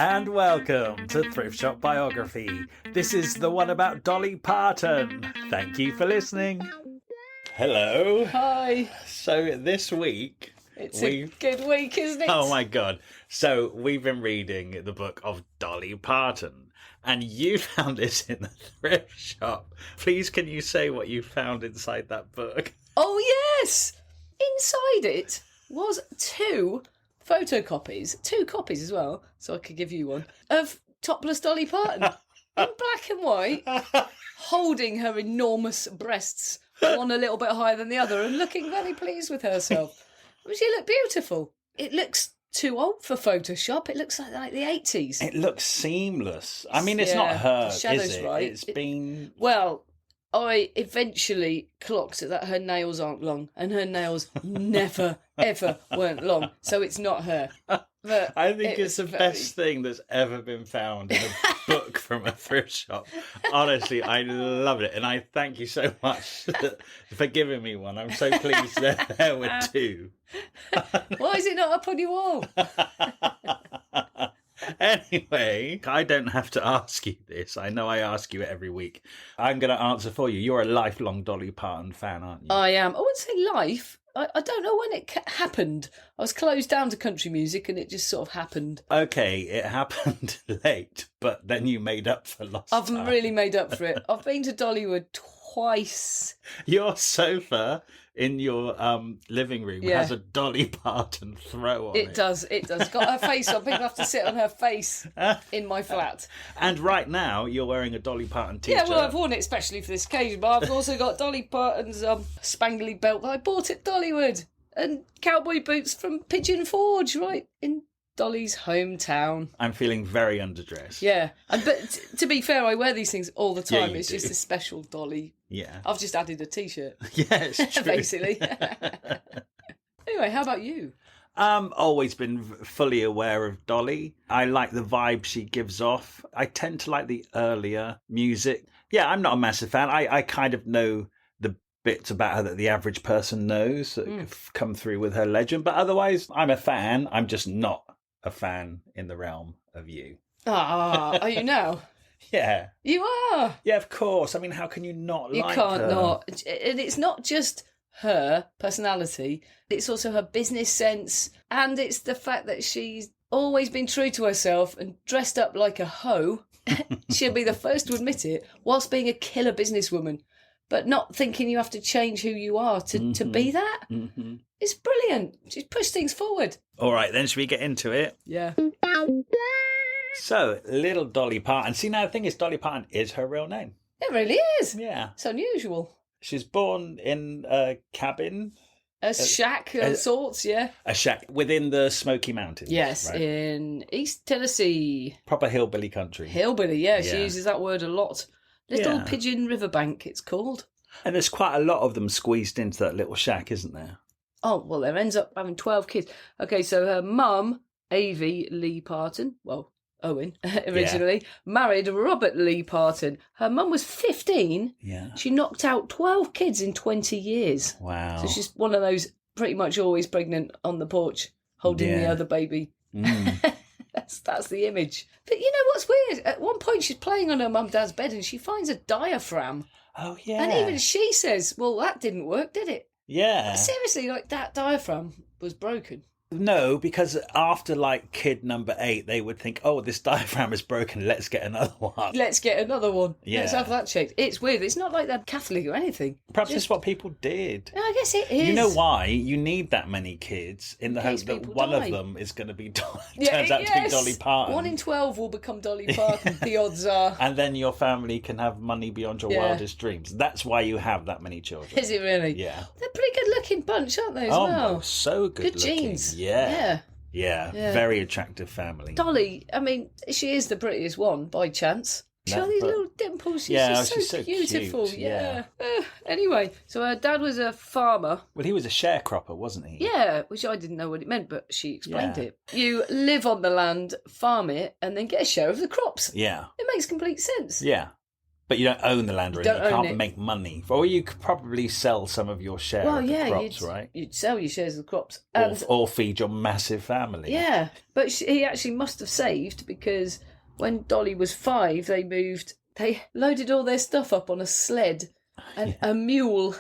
And welcome to Thrift Shop Biography. This is the one about Dolly Parton. Thank you for listening. Hello. Hi. So this week... It's a good week, isn't it? Oh my God. So we've been reading the book of Dolly Parton. And you found this in the thrift shop. Please, can you say what you found inside that book? Oh, yes. Inside it was two photocopies, 2 copies as well, so I could give you one, of topless Dolly Parton in black and white, holding her enormous breasts, one a little bit higher than the other, and looking very pleased with herself. She looked beautiful. It looks too old for Photoshop. It looks like the 80s. It looks seamless. I mean, it's not her, the shadow's is it? right. It's been... Well, I eventually clocked that her nails aren't long, and her nails never, ever weren't long, so it's not her. But I think it's the best thing that's ever been found in a book from a thrift shop. Honestly, I love it, and I thank you so much for giving me one. I'm so pleased that there were 2. Why is it not up on your wall? Anyway, I don't have to ask you this. I know I ask you it every week. I'm going to answer for you. You're a lifelong Dolly Parton fan, aren't you? I am. I wouldn't say life. I don't know when it happened. I was closed down to country music and it just sort of happened. Okay, it happened late, but then you made up for lost time. I've really made up for it. I've been to Dollywood twice. Your sofa in your living room has a Dolly Parton throw on it. It does. Got her face on. People have to sit on her face in my flat. And right now, you're wearing a Dolly Parton t-shirt. Yeah, well, I've worn it especially for this occasion, but I've also got Dolly Parton's spangly belt that I bought at Dollywood, and cowboy boots from Pigeon Forge, right in Dolly's hometown. I'm feeling very underdressed. Yeah, but to be fair, I wear these things all the time. Yeah, It's just a special Dolly. Yeah. I've just added a t-shirt. Yeah, it's true. Basically. Anyway, how about you? Always been fully aware of Dolly. I like the vibe she gives off. I tend to like the earlier music. Yeah, I'm not a massive fan. I kind of know the bits about her that the average person knows that have come through with her legend. But otherwise, I'm a fan. I'm just not a fan in the realm of you. Are you now? Yeah. You are. Yeah, of course. I mean, how can you not like her? You can't not. And it's not just her personality, it's also her business sense, and it's the fact that she's always been true to herself and dressed up like a hoe. She'll be the first to admit it, whilst being a killer businesswoman, but not thinking you have to change who you are to be that. Mm-hmm. It's brilliant. She's pushed things forward. All right, then, should we get into it? Yeah. So, little Dolly Parton. See, now the thing is, Dolly Parton is her real name. It really is. Yeah. It's unusual. She's born in a cabin. A shack of sorts, yeah. A shack within the Smoky Mountains. Yes, right? In East Tennessee. Proper hillbilly country. Hillbilly, yeah. She uses that word a lot. Little Pigeon Riverbank, it's called. And there's quite a lot of them squeezed into that little shack, isn't there? Oh, well, there ends up having 12 kids. Okay, so her mum, Avie Lee Parton, well, Owen, originally, married Robert Lee Parton. Her mum was 15. Yeah. She knocked out 12 kids in 20 years. Wow. So she's one of those pretty much always pregnant on the porch, holding the other baby. That's the image. But you know what's weird? At one point she's playing on her mum and dad's bed and she finds a diaphragm. Oh, yeah. And even she says, well, that didn't work, did it? Yeah. But seriously, like, that diaphragm was broken. No, because after, like, kid number 8, they would think, oh, this diaphragm is broken, let's get another one. Let's get another one. Yeah. Let's have that checked. It's weird. It's not like they're Catholic or anything. Perhaps it's what people did. I guess it is. You know why? You need that many kids in the hope that one of them is going to be turns out to be Dolly Parton. 1 in 12 will become Dolly Parton, the odds are. And then your family can have money beyond your wildest dreams. That's why you have that many children. Is it really? Yeah. They're a pretty good looking bunch, aren't they, as well? Oh, so good looking. genes. Yeah. Yeah, very attractive family. Dolly, I mean, she is the prettiest one, by chance. She's got these little dimples. She's just so beautiful. Cute. Yeah. Anyway, so her dad was a farmer. Well, he was a sharecropper, wasn't he? Yeah, which I didn't know what it meant, but she explained it. You live on the land, farm it, and then get a share of the crops. Yeah. It makes complete sense. Yeah. But you don't own the land or You anything. You don't own can't it. make money. Or you could probably sell some of your share Well, of the yeah, crops, right? you'd sell your shares of the crops. Or, And or feed your massive family. yeah, but he actually must have saved, because when Dolly was 5, they loaded all their stuff up on a sled, and a mule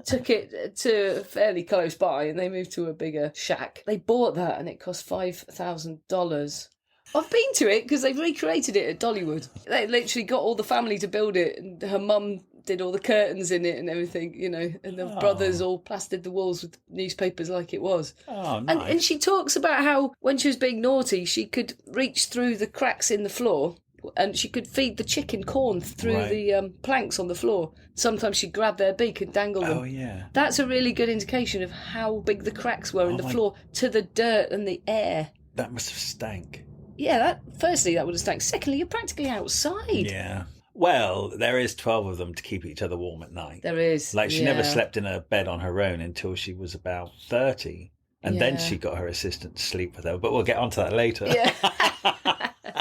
took it to fairly close by, and they moved to a bigger shack. They bought that, and it cost $5,000. I've been to it because they've recreated it at Dollywood. They literally got all the family to build it, and her mum did all the curtains in it and everything, and the brothers all plastered the walls with newspapers like it was. Oh, nice. And she talks about how when she was being naughty, she could reach through the cracks in the floor and she could feed the chicken corn through the planks on the floor. Sometimes she'd grab their beak and dangle them. Oh, yeah. That's a really good indication of how big the cracks were in the floor to the dirt and the air. That must have stank. Yeah, firstly, that would have stank. Secondly, you're practically outside. Yeah. Well, there is 12 of them to keep each other warm at night. There is. Like, she never slept in a bed on her own until she was about 30. And then she got her assistant to sleep with her. But we'll get onto that later. Yeah.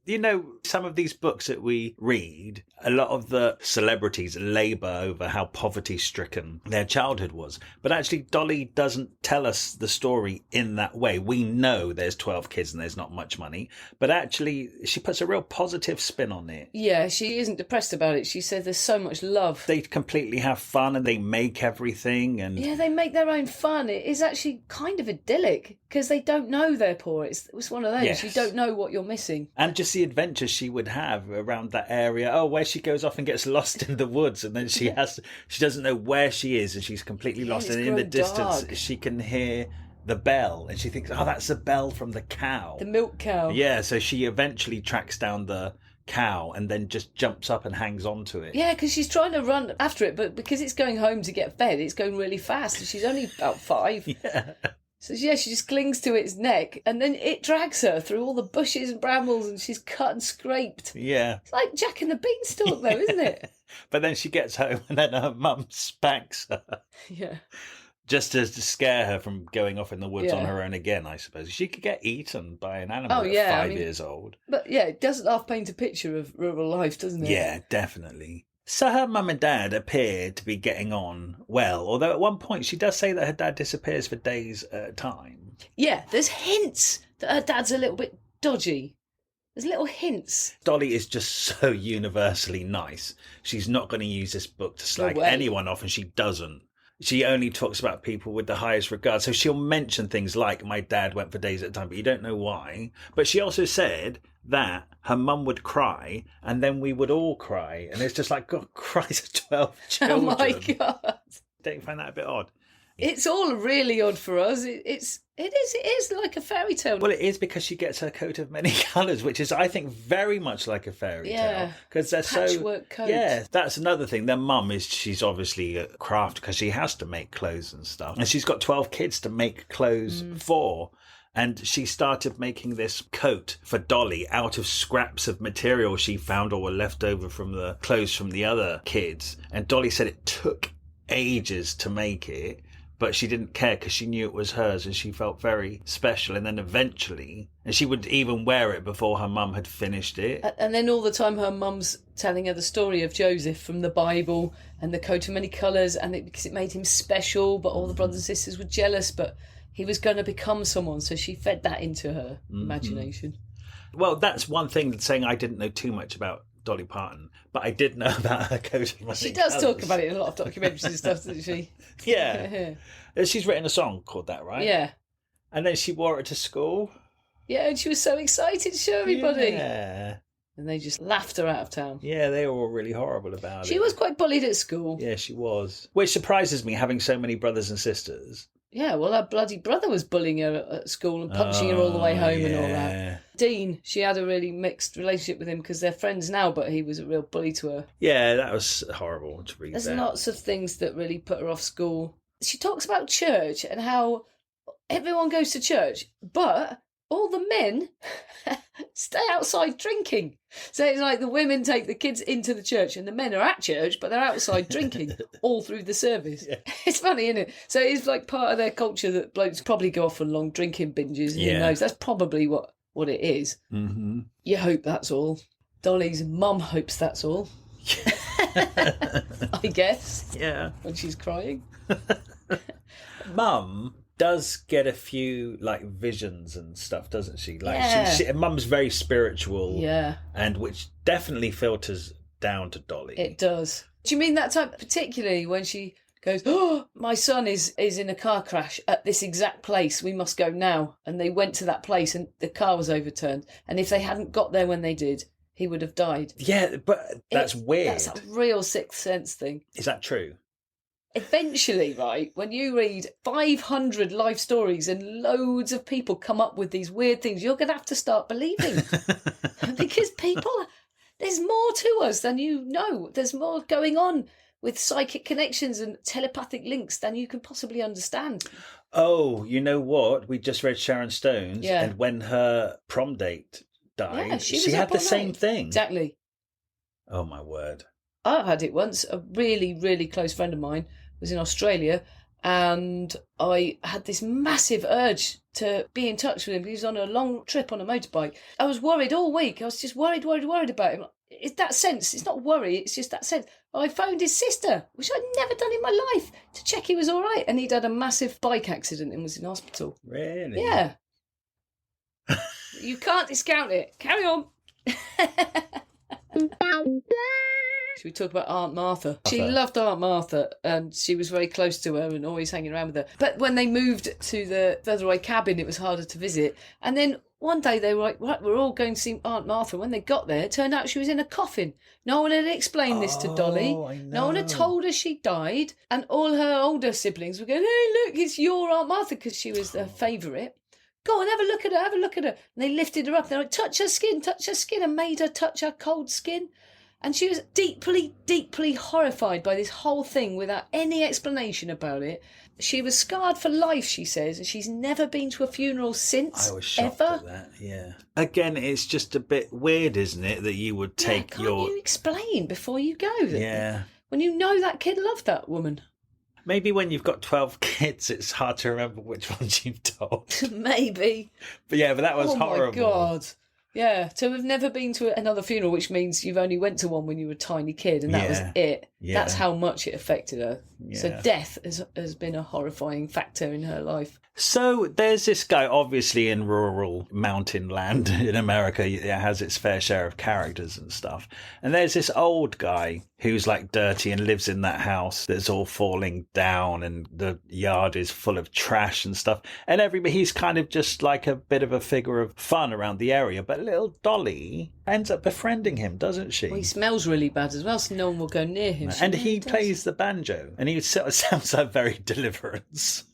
You know, some of these books that we read, a lot of the celebrities labour over how poverty-stricken their childhood was. But actually, Dolly doesn't tell us the story in that way. We know there's 12 kids and there's not much money. But actually, she puts a real positive spin on it. Yeah, she isn't depressed about it. She said there's so much love. They completely have fun and they make everything. And yeah, they make their own fun. It is actually kind of idyllic because they don't know they're poor. It's one of those. Yes. You don't know what you're missing. And just the adventures she would have around that area. Oh, where she goes off and gets lost in the woods, and then she doesn't know where she is, and she's completely lost. And in the distance, she can hear the bell, and she thinks, "Oh, that's the bell from the cow, the milk cow." Yeah, so she eventually tracks down the cow and then just jumps up and hangs on to it. Yeah, because she's trying to run after it, but because it's going home to get fed, it's going really fast, and she's only about 5. Yeah. So yeah, she just clings to its neck, and then it drags her through all the bushes and brambles, and she's cut and scraped. Yeah. It's like Jack and the Beanstalk, though, isn't it? But then she gets home, and then her mum spanks her. Yeah. Just to scare her from going off in the woods on her own again, I suppose. She could get eaten by an animal at 5 years old. But yeah, it doesn't half paint a picture of rural life, doesn't it? Yeah, definitely. So her mum and dad appear to be getting on well, although at one point she does say that her dad disappears for days at a time. Yeah, there's hints that her dad's a little bit dodgy. There's little hints. Dolly is just so universally nice. She's not going to use this book to slag anyone off, and she doesn't. She only talks about people with the highest regard. So she'll mention things like, my dad went for days at a time, but you don't know why. But she also said that her mum would cry and then we would all cry. And it's just like, God Christ, 12 children. Oh my God. Don't you find that a bit odd? It's all really odd for us. It is like a fairy tale. Well, it is because she gets her coat of many colours, which is, I think, very much like a fairy tale. Because they're patchwork coat. Yeah, that's another thing. Their mum she's obviously a craft because she has to make clothes and stuff. And she's got 12 kids to make clothes for. And she started making this coat for Dolly out of scraps of material she found or were left over from the clothes from the other kids. And Dolly said it took ages to make it. But she didn't care because she knew it was hers and she felt very special. And then eventually, and she would even wear it before her mum had finished it. And then all the time her mum's telling her the story of Joseph from the Bible and the coat of many colours, and because it made him special, but all the brothers and sisters were jealous, but he was going to become someone. So she fed that into her imagination. Well, that's one thing that's saying I didn't know too much about Dolly Parton, but I did know about her coat of many She does colours. talk about it in a lot of documentaries and stuff, doesn't she? Yeah. She's written a song called that, right? Yeah. And then she wore it to school. Yeah, and she was so excited to show everybody. Yeah. And they just laughed her out of town. Yeah, they were all really horrible about it. She was quite bullied at school. Yeah, she was. Which surprises me, having so many brothers and sisters. Yeah, well, her bloody brother was bullying her at school and punching her all the way home and all that. Dean, she had a really mixed relationship with him because they're friends now, but he was a real bully to her. Yeah, that was horrible to read. There's lots of things that really put her off school. She talks about church and how everyone goes to church, but all the men stay outside drinking. So it's like the women take the kids into the church and the men are at church, but they're outside drinking all through the service. Yeah. It's funny, isn't it? So it's like part of their culture that blokes probably go off on long drinking binges. And who knows? That's probably what it is. Mm-hmm. You hope that's all. Dolly's mum hopes that's all. I guess, Yeah. when she's crying. Mum does get a few like visions and stuff, doesn't she? Like Yeah. Mum's very spiritual. Yeah. And which definitely filters down to Dolly. It does. Do you mean that time, particularly when she goes, "Oh, my son is in a car crash at this exact place. We must go now." And they went to that place and the car was overturned. And if they hadn't got there when they did, he would have died. Yeah, but that's weird. That's a real Sixth Sense thing. Is that true? Eventually, right, when you read 500 life stories and loads of people come up with these weird things, you're going to have to start believing. Because people, there's more to us than you know. There's more going on with psychic connections and telepathic links than you can possibly understand. Oh, you know what? We just read Sharon Stone's, Yeah. and when her prom date died, Yeah, she was had up the all same night. thing. Exactly. Oh, my word. I've had it once. A really, really close friend of mine was in Australia, and I had this massive urge to be in touch with him. He was on a long trip on a motorbike. I was worried all week. I was just worried about him. It's that sense. It's not worry. It's just that sense. I phoned his sister, which I'd never done in my life, to check he was all right. And he'd had a massive bike accident and was in hospital. Really? Yeah. You can't discount it. Carry on. Should we talk about Aunt Martha? She loved Aunt Martha and she was very close to her and always hanging around with her. But when they moved to the further away cabin, it was harder to visit. And then one day they were like, right, we're all going to see Aunt Martha. When they got there, it turned out she was in a coffin. No one had explained this to Dolly. I know. No one had told her she died. And all her older siblings were going, hey, look, it's your Aunt Martha, because she was their favourite. Go on, have a look at her, have a look at her. And they lifted her up. They're like, touch her skin, and made her touch her cold skin. And she was deeply, deeply horrified by this whole thing without any explanation about it. She was scarred for life, she says, and she's never been to a funeral since. I was shocked ever. at that, yeah. Again, it's just a bit weird, isn't it, that you would take can't your... you explain before you go? Yeah. When you know that kid loved that woman. Maybe when you've got 12 kids, it's hard to remember which ones you've told. Maybe. But yeah, but that was horrible. Oh my God. Yeah, to have never been to another funeral, which means you've only went to one when you were a tiny kid, and that was it. Yeah. That's how much it affected her. Yeah. So death has been a horrifying factor in her life. So there's this guy, obviously in rural mountain land in America, it has its fair share of characters and stuff. And there's this old guy who's like dirty and lives in that house that's all falling down and the yard is full of trash and stuff. And he's kind of just like a bit of a figure of fun around the area. But little Dolly ends up befriending him, doesn't she? Well, he smells really bad as well, so no one will go near him. And he plays the banjo, and he sounds like very Deliverance.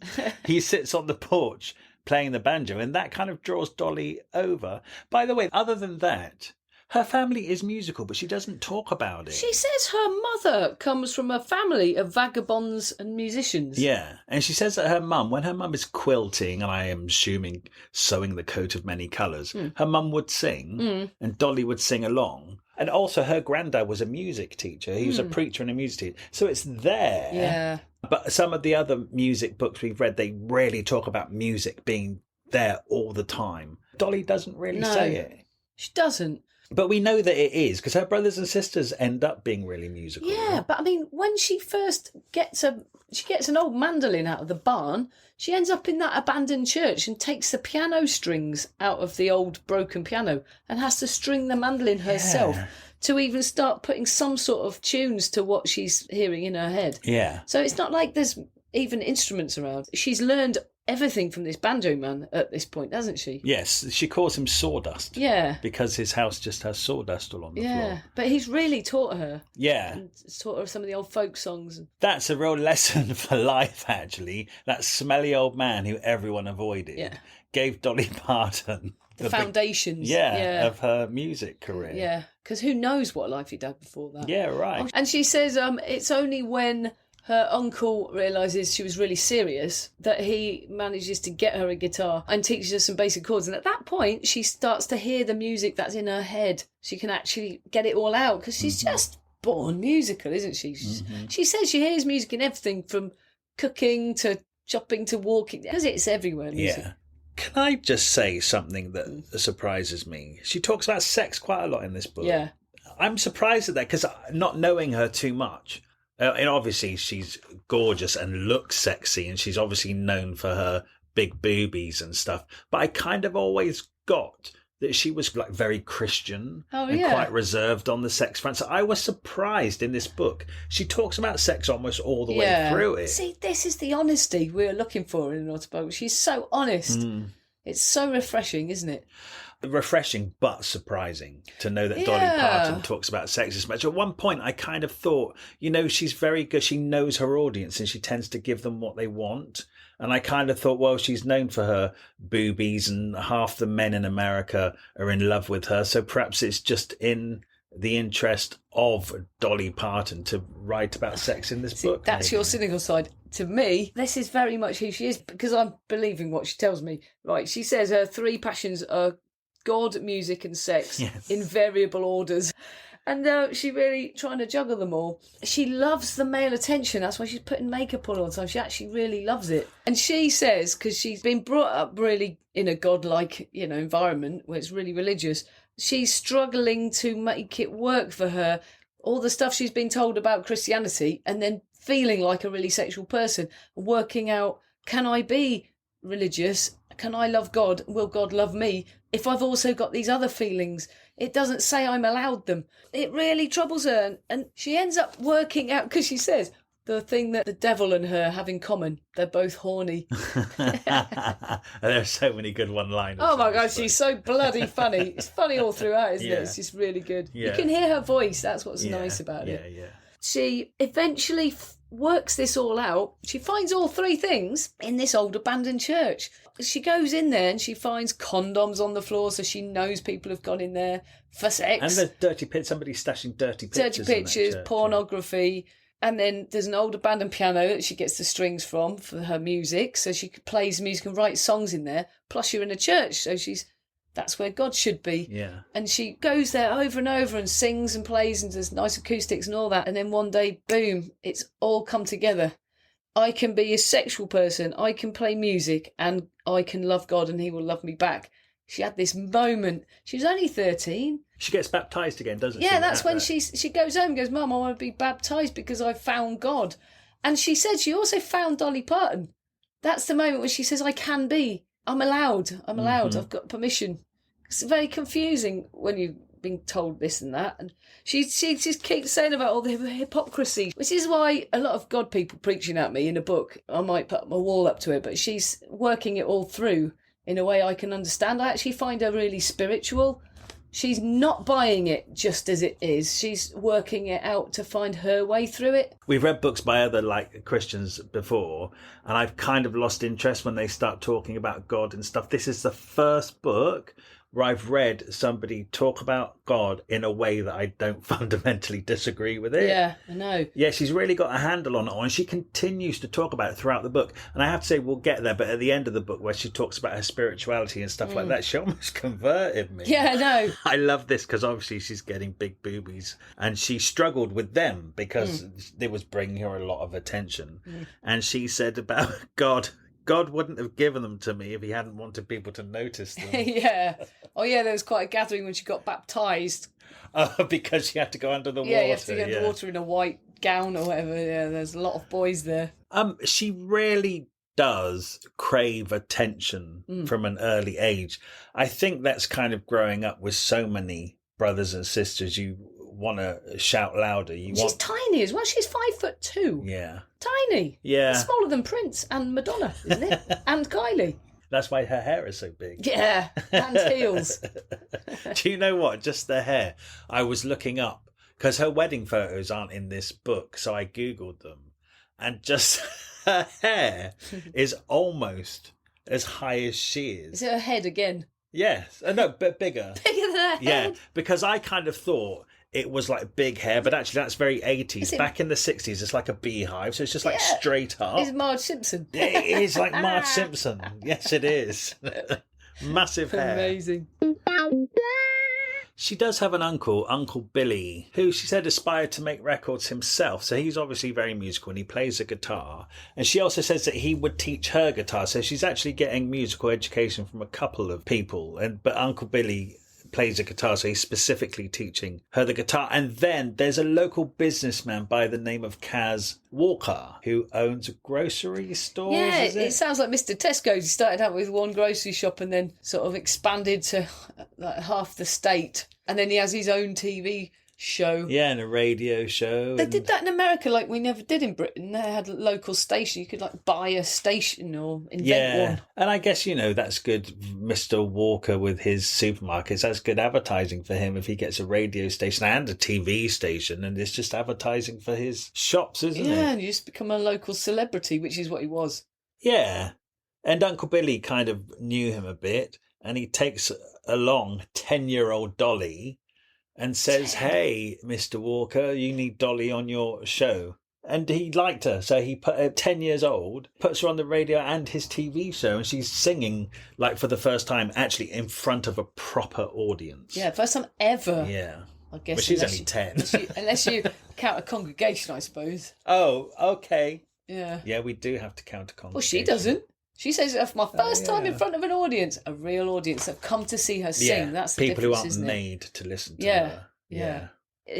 He sits on the porch playing the banjo, and that kind of draws Dolly over. By the way, other than that, her family is musical, but she doesn't talk about it. She says her mother comes from a family of vagabonds and musicians. Yeah, and she says that when her mum is quilting, and I am assuming sewing the coat of many colours, her mum would sing, and Dolly would sing along. And also her granddad was a music teacher. He was a preacher and a music teacher. So it's there. Yeah. But some of the other music books we've read, they really talk about music being there all the time. Dolly doesn't really say it. She doesn't. But we know that it is, because her brothers and sisters end up being really musical. Yeah, but I mean, when she first gets an old mandolin out of the barn, she ends up in that abandoned church and takes the piano strings out of the old broken piano and has to string the mandolin herself to even start putting some sort of tunes to what she's hearing in her head. Yeah. So it's not like there's even instruments around. She's learned everything from this banjo man at this point, hasn't she? Yes, she calls him Sawdust. Yeah. Because his house just has sawdust all on the floor. But he's really taught her. Yeah. And taught her some of the old folk songs. That's a real lesson for life, actually. That smelly old man who everyone avoided gave Dolly Parton the foundations. of her music career. Yeah, because who knows what life he'd had before that. Yeah, right. And she says it's only when her uncle realises she was really serious that he manages to get her a guitar and teaches her some basic chords. And at that point, she starts to hear the music that's in her head. She can actually get it all out because she's just born musical, isn't she? She says she hears music in everything from cooking to shopping to walking, because it's everywhere, music. Yeah. Can I just say something that surprises me? She talks about sex quite a lot in this book. Yeah. I'm surprised at that because not knowing her too much, and obviously she's gorgeous and looks sexy, and she's obviously known for her big boobies and stuff. But I kind of always got that she was like very Christian and quite reserved on the sex front. So I was surprised in this book. She talks about sex almost all the way through it. See, this is the honesty we're looking for in an autobiography. She's so honest. It's so refreshing, isn't it? Refreshing but surprising to know that Dolly Parton talks about sex as much. At one point I kind of thought, she's very good. She knows her audience and she tends to give them what they want. And I kind of thought, well, she's known for her boobies and half the men in America are in love with her. So perhaps it's just in the interest of Dolly Parton to write about sex in this book. That's your cynical side. To me, this is very much who she is because I'm believing what she tells me. Right, she says her 3 passions are God, music and sex in variable orders. And she's really trying to juggle them all. She loves the male attention. That's why she's putting makeup on all the time. She actually really loves it. And she says, because she's been brought up really in a godlike, environment where it's really religious, she's struggling to make it work for her. All the stuff she's been told about Christianity and then feeling like a really sexual person, working out, can I be religious? Can I love God? Will God love me? If I've also got these other feelings, it doesn't say I'm allowed them. It really troubles her. And she ends up working out, because she says, the thing that the devil and her have in common, they're both horny. There are so many good one-liners. Oh my God, she's so bloody funny. It's funny all throughout, isn't it? It's just really good. Yeah. You can hear her voice. That's what's nice about it. Yeah. She eventually works this all out. She finds all 3 things in this old abandoned church. She goes in there and she finds condoms on the floor, so she knows people have gone in there for sex. And there's dirty pictures. Somebody's stashing dirty pictures. Dirty pictures, pornography. And then there's an old abandoned piano that she gets the strings from for her music. So she plays music and writes songs in there. Plus you're in a church, so that's where God should be. Yeah. And she goes there over and over and sings and plays and does nice acoustics and all that. And then one day, boom, it's all come together. I can be a sexual person, I can play music, and I can love God and he will love me back. She had this moment. She was only 13. She gets baptised again, doesn't she? Yeah, that's when she goes home and goes, Mum, I want to be baptised because I found God. And she said she also found Dolly Parton. That's the moment where she says, I can be. I'm allowed. I've got permission. It's very confusing when you've been told this and that. And she just keeps saying about all the hypocrisy, which is why a lot of God people preaching at me in a book, I might put my wall up to it, but she's working it all through in a way I can understand. I actually find her really spiritual. She's not buying it just as it is. She's working it out to find her way through it. We've read books by other Christians before, and I've kind of lost interest when they start talking about God and stuff. This is the first book where I've read somebody talk about God in a way that I don't fundamentally disagree with it. Yeah, I know. Yeah, she's really got a handle on it, and she continues to talk about it throughout the book. And I have to say, we'll get there, but at the end of the book where she talks about her spirituality and stuff like that, she almost converted me. Yeah, I know. I love this because obviously she's getting big boobies, and she struggled with them because they was bringing her a lot of attention. And she said about God wouldn't have given them to me if he hadn't wanted people to notice them. Yeah. Oh, yeah, there was quite a gathering when she got baptised. Because she had to go under the water. Yeah, you have to go under the water in a white gown or whatever. Yeah, there's a lot of boys there. She really does crave attention from an early age. I think that's kind of growing up with so many brothers and sisters. You want to shout louder. She's tiny as well. She's 5'2". Yeah. Tiny. Yeah. It's smaller than Prince and Madonna, isn't it? And Kylie. That's why her hair is so big. Yeah, and heels. Do you know what? Just the hair. I was looking up, because her wedding photos aren't in this book, so I Googled them. And just her hair is almost as high as she is. Is it her head again? Yes. No, but bigger. Bigger than her head? Yeah, because I kind of thought it was like big hair, but actually that's very 80s. Back in the 60s, it's like a beehive, so it's just like straight up. It's Marge Simpson. It is like Marge Simpson. Yes, it is. Massive hair. Amazing. She does have an uncle, Uncle Billy, who she said aspired to make records himself. So he's obviously very musical and he plays a guitar. And she also says that he would teach her guitar. So she's actually getting musical education from a couple of people. But Uncle Billy plays a guitar, so he's specifically teaching her the guitar. And then there's a local businessman by the name of Kaz Walker who owns a grocery store. Yeah, is it sounds like Mr. Tesco's. He started out with one grocery shop and then sort of expanded to like half the state. And then he has his own TV show. Yeah, and a radio show. They did that in America like we never did in Britain. They had a local station. You could like buy a station or invent one. And I guess, that's good. Mr. Walker with his supermarkets, that's good advertising for him if he gets a radio station and a TV station, and it's just advertising for his shops, isn't it? Yeah, and you just become a local celebrity, which is what he was. Yeah. And Uncle Billy kind of knew him a bit, and he takes along 10-year-old Dolly and says, hey, Mr. Walker, you need Dolly on your show. And he liked her, so he put her 10 years old, puts her on the radio and his TV show, and she's singing, like for the first time, actually in front of a proper audience. Yeah, first time ever. Yeah. I guess. But she's only 10. Unless you count a congregation, I suppose. Oh, okay. Yeah. Yeah, we do have to count a congregation. Well, she doesn't. She says it's my first time in front of an audience, a real audience that have come to see her sing. That's the people who difference, aren't isn't it? made to listen to her. Yeah.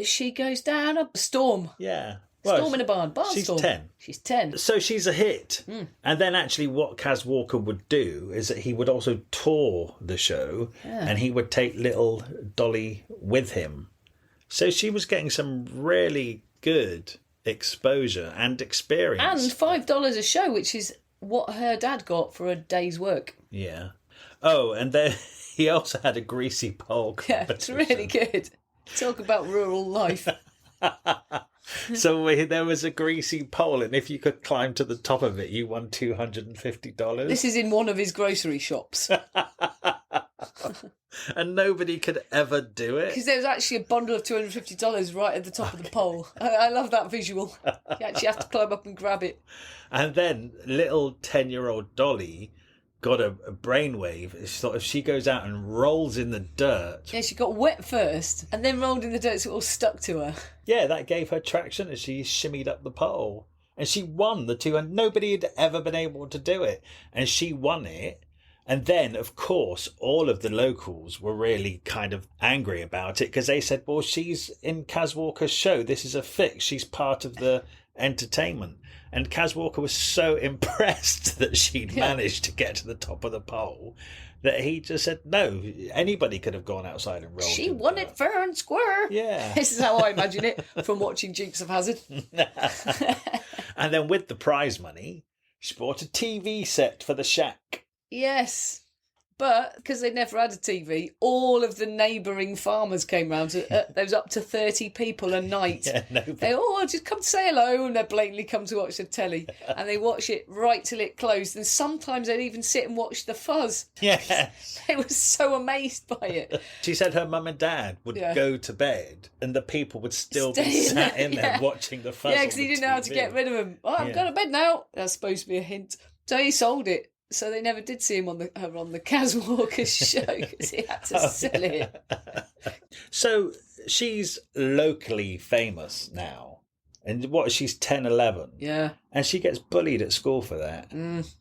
She goes down a storm. Yeah. Storm in a barn. She's storm. 10. She's 10. So she's a hit. And then actually what Kaz Walker would do is that he would also tour the show and he would take little Dolly with him. So she was getting some really good exposure and experience. And $5 a show, which is what her dad got for a day's work. Yeah. Oh, and then he also had a greasy pole competition. Yeah, it's really good. Talk about rural life. So there was a greasy pole, and if you could climb to the top of it, you won $250. This is in one of his grocery shops. And nobody could ever do it. Because there was actually a bundle of $250 right at the top of the pole. I love that visual. You actually have to climb up and grab it. And then little 10-year-old Dolly got a brainwave. It's sort of, she goes out and rolls in the dirt. Yeah, she got wet first and then rolled in the dirt so it all stuck to her. Yeah, that gave her traction as she shimmied up the pole. And she won the two, and nobody had ever been able to do it. And she won it. And then, of course, all of the locals were really kind of angry about it because they said, well, she's in Kaz Walker's show. This is a fix. She's part of the entertainment. And Kaz Walker was so impressed that she'd managed to get to the top of the pole that he just said, no, anybody could have gone outside and rolled. She won it fair and square. Yeah. This is how I imagine it from watching Dukes of Hazzard. And then with the prize money, she bought a TV set for the shack. Yes. But because they never had a TV, all of the neighbouring farmers came round. There was up to 30 people a night. Yeah, nobody. They just come to say hello, and they blatantly come to watch the telly. And they watch it right till it closed. And sometimes they'd even sit and watch the fuzz. Yeah. They were so amazed by it. She said her mum and dad would go to bed and the people would still be sat in there watching the fuzz. Yeah, because he didn't know how to get rid of them. Oh, I'm going to bed now. That's supposed to be a hint. So he sold it. So they never did see him on the Kaz Walker show because he had to sell it. So she's locally famous now. And she's 10, 11. Yeah. And she gets bullied at school for that.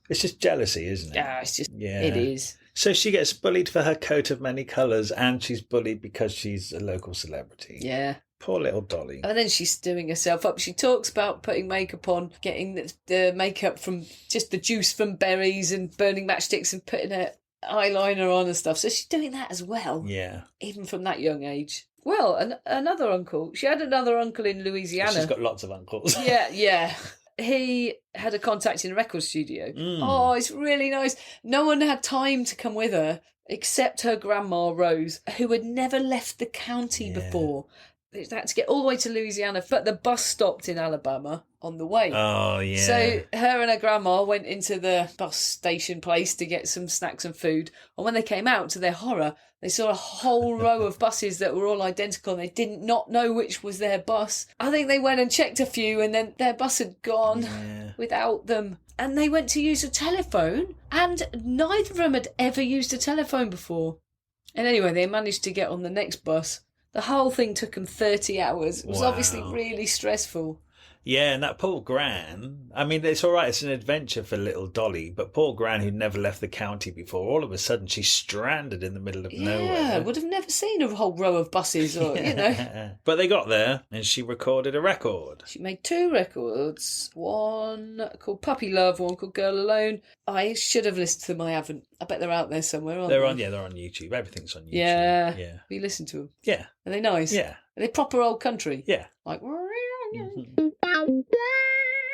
It's just jealousy, isn't it? Yeah, it is. So she gets bullied for her coat of many colours, and she's bullied because she's a local celebrity. Yeah. Poor little Dolly. And then she's doing herself up. She talks about putting makeup on, getting the makeup from just the juice from berries and burning matchsticks and putting her eyeliner on and stuff. So she's doing that as well. Yeah. Even from that young age. Well, another uncle. She had another uncle in Louisiana. She's got lots of uncles. Yeah. He had a contact in a record studio. Oh, it's really nice. No one had time to come with her except her grandma, Rose, who had never left the county before. They had to get all the way to Louisiana, but the bus stopped in Alabama on the way. Oh, yeah. So her and her grandma went into the bus station place to get some snacks and food. And when they came out, to their horror, they saw a whole row of buses that were all identical and they did not know which was their bus. I think they went and checked a few and then their bus had gone without them. And they went to use a telephone and neither of them had ever used a telephone before. And anyway, they managed to get on the next bus. The whole thing took them 30 hours. It was obviously really stressful. Yeah, and that poor Gran. I mean, it's all right. It's an adventure for little Dolly, but poor Gran, who never left the county before, all of a sudden she's stranded in the middle of Yeah, nowhere. would have never seen a whole row of buses or, you know. But they got there, and she recorded a record. She made 2 records, one called Puppy Love, one called Girl Alone. I should have listened to them, I haven't. I bet they're out there somewhere, aren't they? They're on YouTube. Everything's on YouTube. Yeah. Yeah. You listen to them? Yeah. Are they nice? Yeah. Are they proper old country? Yeah. Like...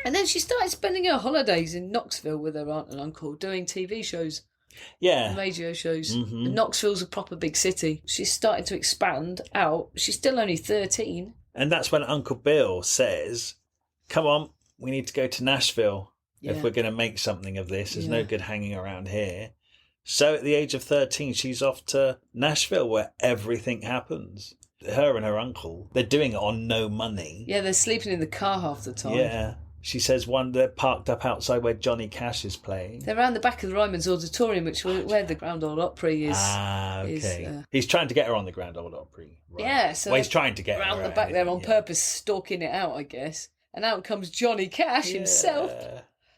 And then she started spending her holidays in Knoxville with her aunt and uncle doing TV shows. Yeah. Radio shows. Mhm. And Knoxville's a proper big city. She's starting to expand out. She's still only 13. And that's when Uncle Bill says, come on, we need to go to Nashville if we're going to make something of this. There's no good hanging around here. So at the age of 13, she's off to Nashville where everything happens. Her and her uncle, they're doing it on no money. Yeah, they're sleeping in the car half the time. Yeah. She says they're parked up outside where Johnny Cash is playing. They're around the back of the Ryman's Auditorium, which where the Grand Ole Opry is. Ah, okay. He's trying to get her on the Grand Ole Opry. Right. Yeah, so well, he's trying to get her around the back there on purpose, stalking it out, I guess. And out comes Johnny Cash himself.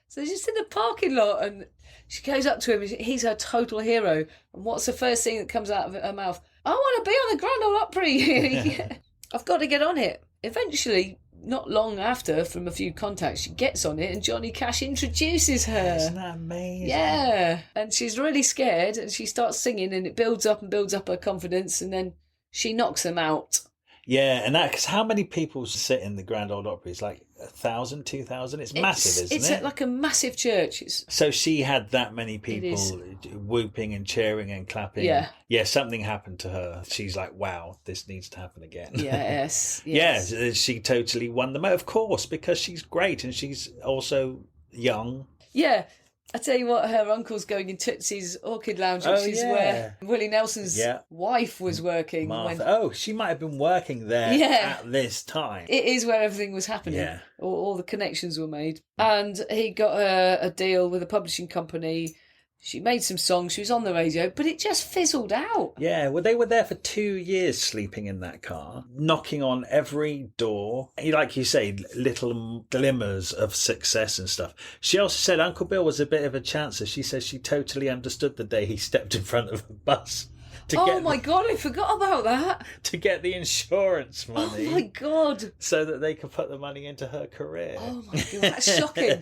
So they're just in the parking lot, and she goes up to him. And he's her total hero. And what's the first thing that comes out of her mouth? I want to be on the Grand Ole Opry. I've got to get on it. Eventually, not long after, from a few contacts, she gets on it, and Johnny Cash introduces her. Isn't that amazing? Yeah. And she's really scared, and she starts singing, and it builds up her confidence, and then she knocks them out. Yeah, and that, because how many people sit in the Grand Ole Opry? It's like 1,000, 2,000? It's massive, isn't it? It's like a massive church. So she had that many people whooping and cheering and clapping. Yeah. Yeah, something happened to her. She's like, wow, this needs to happen again. Yes. Yeah, she totally won them. Of course, because she's great and she's also young. Yeah. I tell you what, her uncle's going in Tootsie's Orchid Lounge, which is where Willie Nelson's wife was working. Martha. She might have been working there at this time. It is where everything was happening. Yeah. All the connections were made. And he got her a deal with a publishing company. She made some songs. She was on the radio, but it just fizzled out. Yeah, well, they were there for 2 years sleeping in that car, knocking on every door. Like you say, little glimmers of success and stuff. She also said Uncle Bill was a bit of a chancer. She says she totally understood the day he stepped in front of a bus. My God, I forgot about that. To get the insurance money. Oh, my God. So that they could put the money into her career. Oh, my God, that's shocking.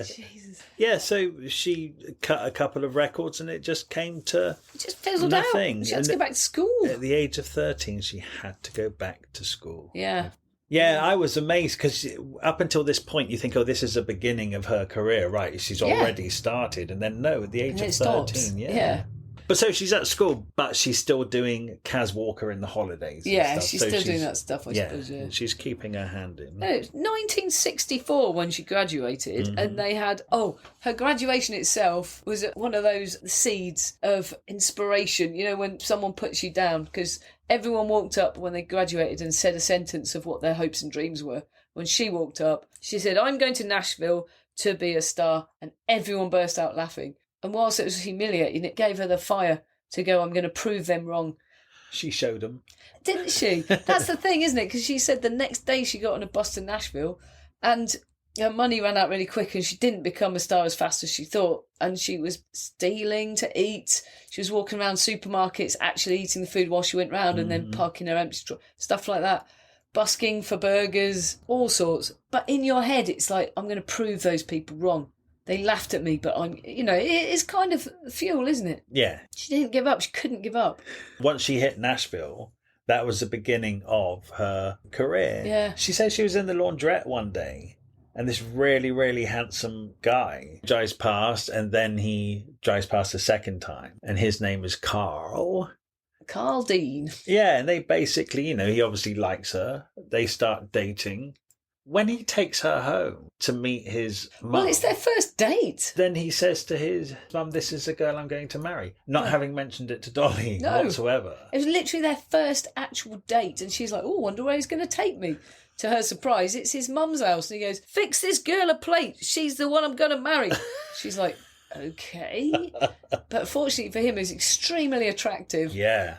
Jesus. Yeah, so she cut a couple of records and it just came to It just fizzled nothing. out. She had to go back to school. At the age of 13, she had to go back to school. Yeah. Yeah, I was amazed because up until this point, you think, oh, this is the beginning of her career, right? She's already started. And then, no, at the age of 13, stops. Yeah. But so she's at school, but she's still doing Kaz Walker in the holidays. Yeah, she's still doing that stuff, I suppose. Yeah, she's keeping her hand in. No, it was 1964 when she graduated, and they had, her graduation itself was one of those seeds of inspiration, you know, when someone puts you down, because everyone walked up when they graduated and said a sentence of what their hopes and dreams were. When she walked up, she said, I'm going to Nashville to be a star, and everyone burst out laughing. And whilst it was humiliating, it gave her the fire to go, I'm going to prove them wrong. She showed them. Didn't she? That's the thing, isn't it? Because she said the next day she got on a bus to Nashville and her money ran out really quick and she didn't become a star as fast as she thought. And she was stealing to eat. She was walking around supermarkets, actually eating the food while she went round and then parking her empty truck. Stuff like that. Busking for burgers, all sorts. But in your head, it's like, I'm going to prove those people wrong. They laughed at me, but it's kind of fuel, isn't it? Yeah. She didn't give up. She couldn't give up. Once she hit Nashville, that was the beginning of her career. Yeah. She said she was in the laundrette one day and this really, really handsome guy drives past and then he drives past a second time and his name is Carl. Carl Dean. Yeah, and they basically, he obviously likes her. They start dating. When he takes her home to meet his mum... Well, it's their first date. Then he says to his mum, this is the girl I'm going to marry. Not having mentioned it to Dolly whatsoever. It was literally their first actual date. And she's like, wonder where he's going to take me. To her surprise, it's his mum's house. And he goes, fix this girl a plate. She's the one I'm going to marry. She's like, okay. But fortunately for him, he's extremely attractive. Yeah.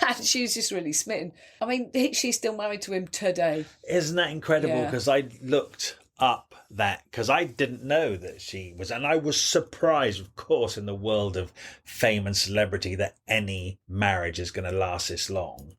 And she was just really smitten. I mean, she's still married to him today. Isn't that incredible? Yeah. Because I looked up that, because I didn't know that she was, and I was surprised, of course, in the world of fame and celebrity, that any marriage is going to last this long.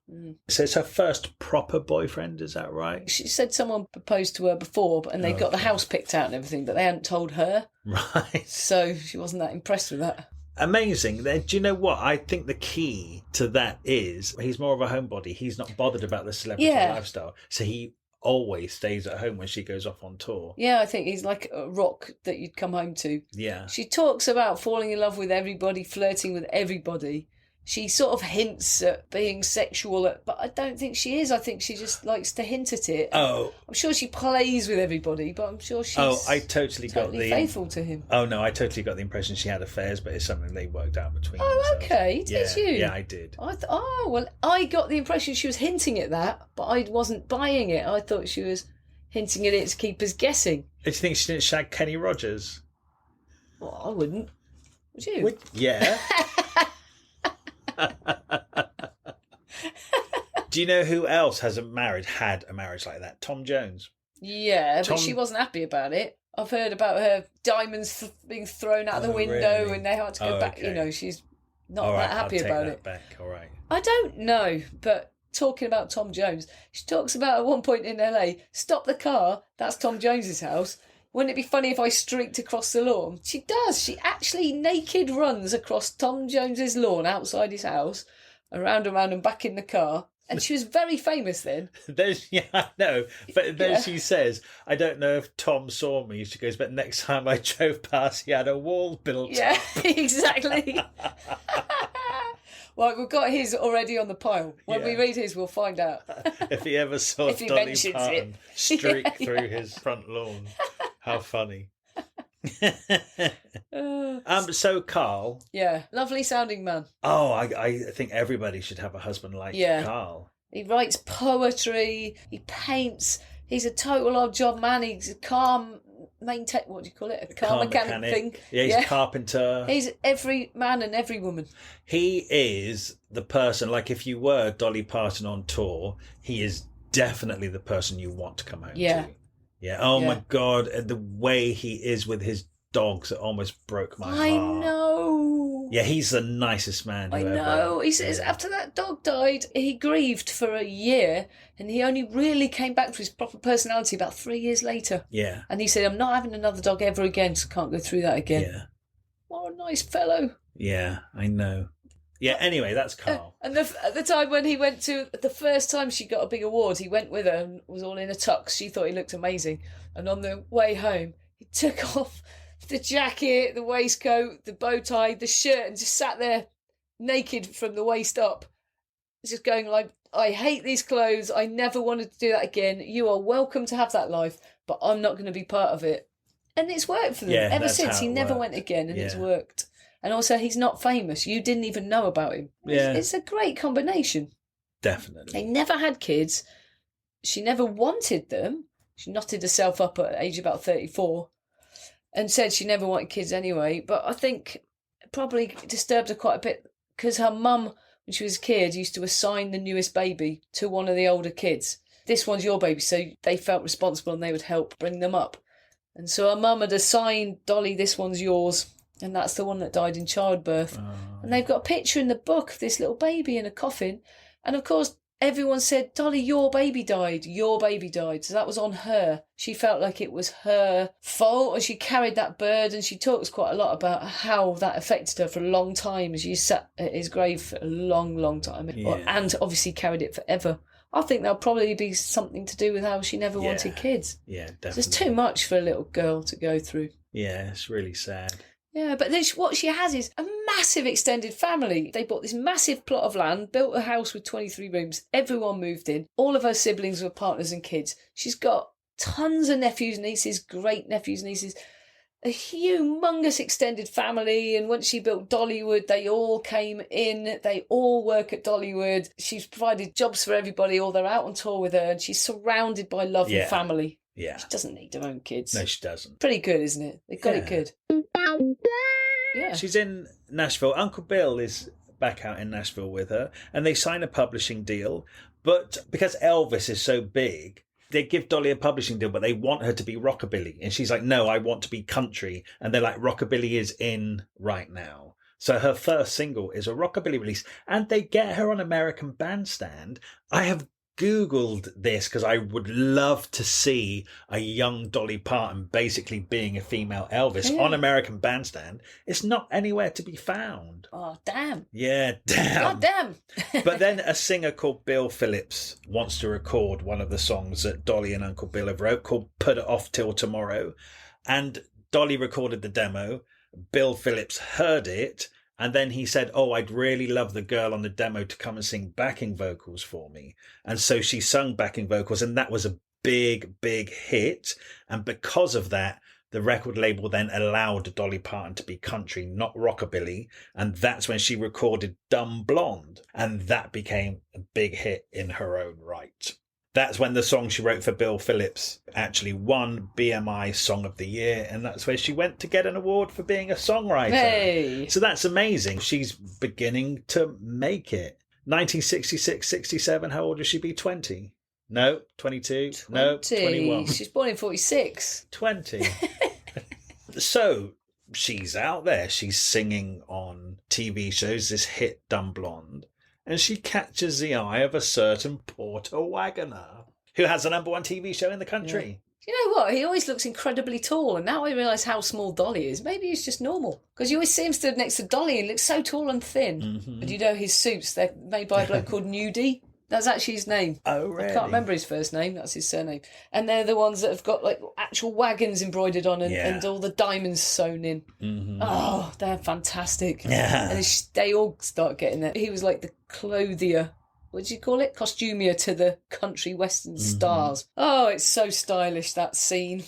So it's her first proper boyfriend, is that right? She said someone proposed to her before, and they got the house picked out and everything, but they hadn't told her. Right. So she wasn't that impressed with that. Amazing. Do you know what? I think the key to that is he's more of a homebody. He's not bothered about the celebrity lifestyle. So he always stays at home when she goes off on tour. Yeah, I think he's like a rock that you'd come home to. Yeah. She talks about falling in love with everybody, flirting with everybody. She sort of hints at being sexual, but I don't think she is. I think she just likes to hint at it. Oh. I'm sure she plays with everybody, but I'm sure she's I totally got the faithful to him. Oh, no, I totally got the impression she had affairs, but it's something they worked out between themselves. Okay. Did you? Yeah, I did. I got the impression she was hinting at that, but I wasn't buying it. I thought she was hinting at it to keep us guessing. Do you think she didn't shag Kenny Rogers? Well, I wouldn't. Would you? Yeah. Do you know who else had a marriage like that? Tom Jones. Yeah, but she wasn't happy about it. I've heard about her diamonds being thrown out the window, really? And they had to go back. Okay. You know, she's not that happy about it. Back. All right. I don't know, but talking about Tom Jones, she talks about at one point in LA, stop the car, that's Tom Jones's house. Wouldn't it be funny if I streaked across the lawn? She does. She actually naked runs across Tom Jones's lawn outside his house, around and back in the car. And she was very famous then. Yeah, I know. But then she says, I don't know if Tom saw me. She goes, but next time I drove past, he had a wall built. Yeah, exactly. Well, we've got his already on the pile. When we read his, we'll find out. If he ever saw Dolly Parton streak through his front lawn. How funny. So Carl. Yeah, lovely sounding man. Oh, I think everybody should have a husband like Carl. He writes poetry, he paints, he's a total odd job man, he's a car what do you call it? A car mechanic thing. Yeah, he's a carpenter. He's every man and every woman. He is the person, like if you were Dolly Parton on tour, he is definitely the person you want to come home to. Yeah. Oh my God. The way he is with his dogs, it almost broke my heart. I know. Yeah, he's the nicest man. I know. He says after that dog died, he grieved for a year and he only really came back to his proper personality about 3 years later. Yeah. And he said, I'm not having another dog ever again, so I can't go through that again. Yeah. What a nice fellow. Yeah, I know. Yeah, anyway, that's Carl. And at the time when he went to, the first time she got a big award, he went with her and was all in a tux. She thought he looked amazing. And on the way home, he took off the jacket, the waistcoat, the bow tie, the shirt, and just sat there naked from the waist up. Just going like, I hate these clothes. I never wanted to do that again. You are welcome to have that life, but I'm not going to be part of it. And it's worked for them. Yeah, ever since. He never went again, and it's worked. And also, he's not famous. You didn't even know about him. Yeah. It's a great combination. Definitely. They never had kids. She never wanted them. She knotted herself up at age about 34 and said she never wanted kids anyway. But I think it probably disturbed her quite a bit because her mum, when she was a kid, used to assign the newest baby to one of the older kids. This one's your baby, so they felt responsible and they would help bring them up. And so her mum had assigned Dolly, this one's yours. And that's the one that died in childbirth. Oh. And they've got a picture in the book of this little baby in a coffin. And of course, everyone said, Dolly, your baby died. Your baby died. So that was on her. She felt like it was her fault and she carried that burden. She talks quite a lot about how that affected her for a long time. She sat at his grave for a long, long time. Yeah. And obviously carried it forever. I think there'll probably be something to do with how she never wanted kids. Yeah, definitely. So it's too much for a little girl to go through. Yeah, it's really sad. Yeah, but then what she has is a massive extended family. They bought this massive plot of land, built a house with 23 rooms. Everyone moved in. All of her siblings were partners and kids. She's got tons of nephews, nieces, great nephews, nieces. A humongous extended family. And once she built Dollywood, they all came in. They all work at Dollywood. She's provided jobs for everybody, or they're out on tour with her. And she's surrounded by love and family. Yeah. She doesn't need her own kids. No, she doesn't. Pretty good, isn't it? They got it good. Yeah. She's in Nashville. Uncle Bill is back out in Nashville with her, and they sign a publishing deal. But because Elvis is so big, they give Dolly a publishing deal, but they want her to be rockabilly. And she's like, no, I want to be country. And they're like, rockabilly is in right now. So her first single is a rockabilly release, and they get her on American Bandstand. I have Googled this because I would love to see a young Dolly Parton basically being a female Elvis on American Bandstand. It's not anywhere to be found. Oh, damn. Yeah, damn. God damn. But then a singer called Bill Phillips wants to record one of the songs that Dolly and Uncle Bill have wrote called Put It Off Till Tomorrow. And Dolly recorded the demo. Bill Phillips heard it. And then he said, oh, I'd really love the girl on the demo to come and sing backing vocals for me. And so she sung backing vocals, and that was a big, big hit. And because of that, the record label then allowed Dolly Parton to be country, not rockabilly. And that's when she recorded Dumb Blonde. And that became a big hit in her own right. That's when the song she wrote for Bill Phillips actually won BMI Song of the Year. And that's where she went to get an award for being a songwriter. Hey. So that's amazing. She's beginning to make it. 1966, 67, how old would she be? 20? No, 22? 20. No, 21. She's born in 46. 20. So she's out there. She's singing on TV shows, this hit Dumb Blonde. And she catches the eye of a certain Porter Wagoner, who has a #1 TV show in the country. Yeah. You know what? He always looks incredibly tall, and now I realise how small Dolly is. Maybe he's just normal. Because you always see him stood next to Dolly and looks so tall and thin. Mm-hmm. And you know his suits, they're made by a bloke called Nudie. That's actually his name. Oh, really? I can't remember his first name. That's his surname. And they're the ones that have got like actual wagons embroidered on and all the diamonds sewn in. Mm-hmm. Oh, they're fantastic. Yeah. And they all start getting there. He was like the clothier. What do you call it? Costumier to the country western stars. Oh, it's so stylish, that scene.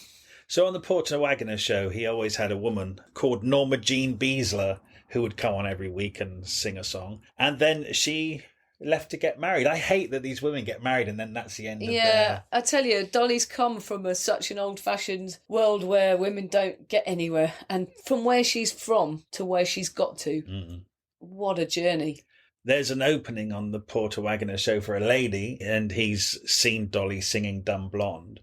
So on the Porter Wagoner show, he always had a woman called Norma Jean Beasler who would come on every week and sing a song. And then she left to get married. I hate that these women get married and then that's the end of their... I tell you, Dolly's come from such an old-fashioned world where women don't get anywhere. And from where she's from to where she's got to, what a journey. There's an opening on the Porter Wagoner show for a lady, and he's seen Dolly singing Dumb Blonde.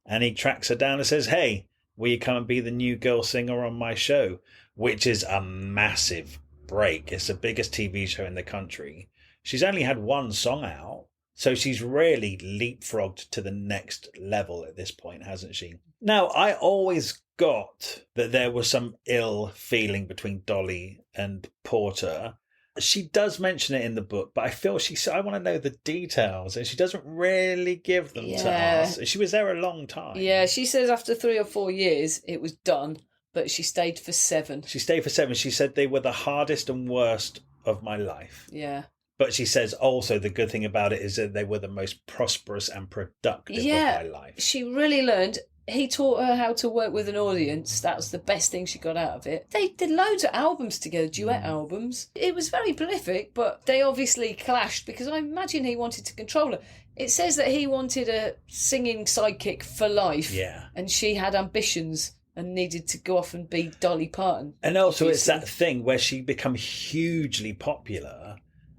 And he tracks her down and says, hey, will you come and be the new girl singer on my show? Which is a massive break. It's the biggest TV show in the country. She's only had one song out, so she's really leapfrogged to the next level at this point, hasn't she? Now, I always got that there was some ill feeling between Dolly and Porter. She does mention it in the book, but I feel I want to know the details, and she doesn't really give them to us. She was there a long time. Yeah, she says after 3 or 4 years it was done, but she stayed for 7. She stayed for 7. She said they were the hardest and worst of my life. Yeah. But she says also the good thing about it is that they were the most prosperous and productive of my life. She really learned. He taught her how to work with an audience. That was the best thing she got out of it. They did loads of albums together, duet albums. It was very prolific, but they obviously clashed because I imagine he wanted to control her. It says that he wanted a singing sidekick for life. Yeah. And she had ambitions and needed to go off and be Dolly Parton. And also it's that thing where she become hugely popular.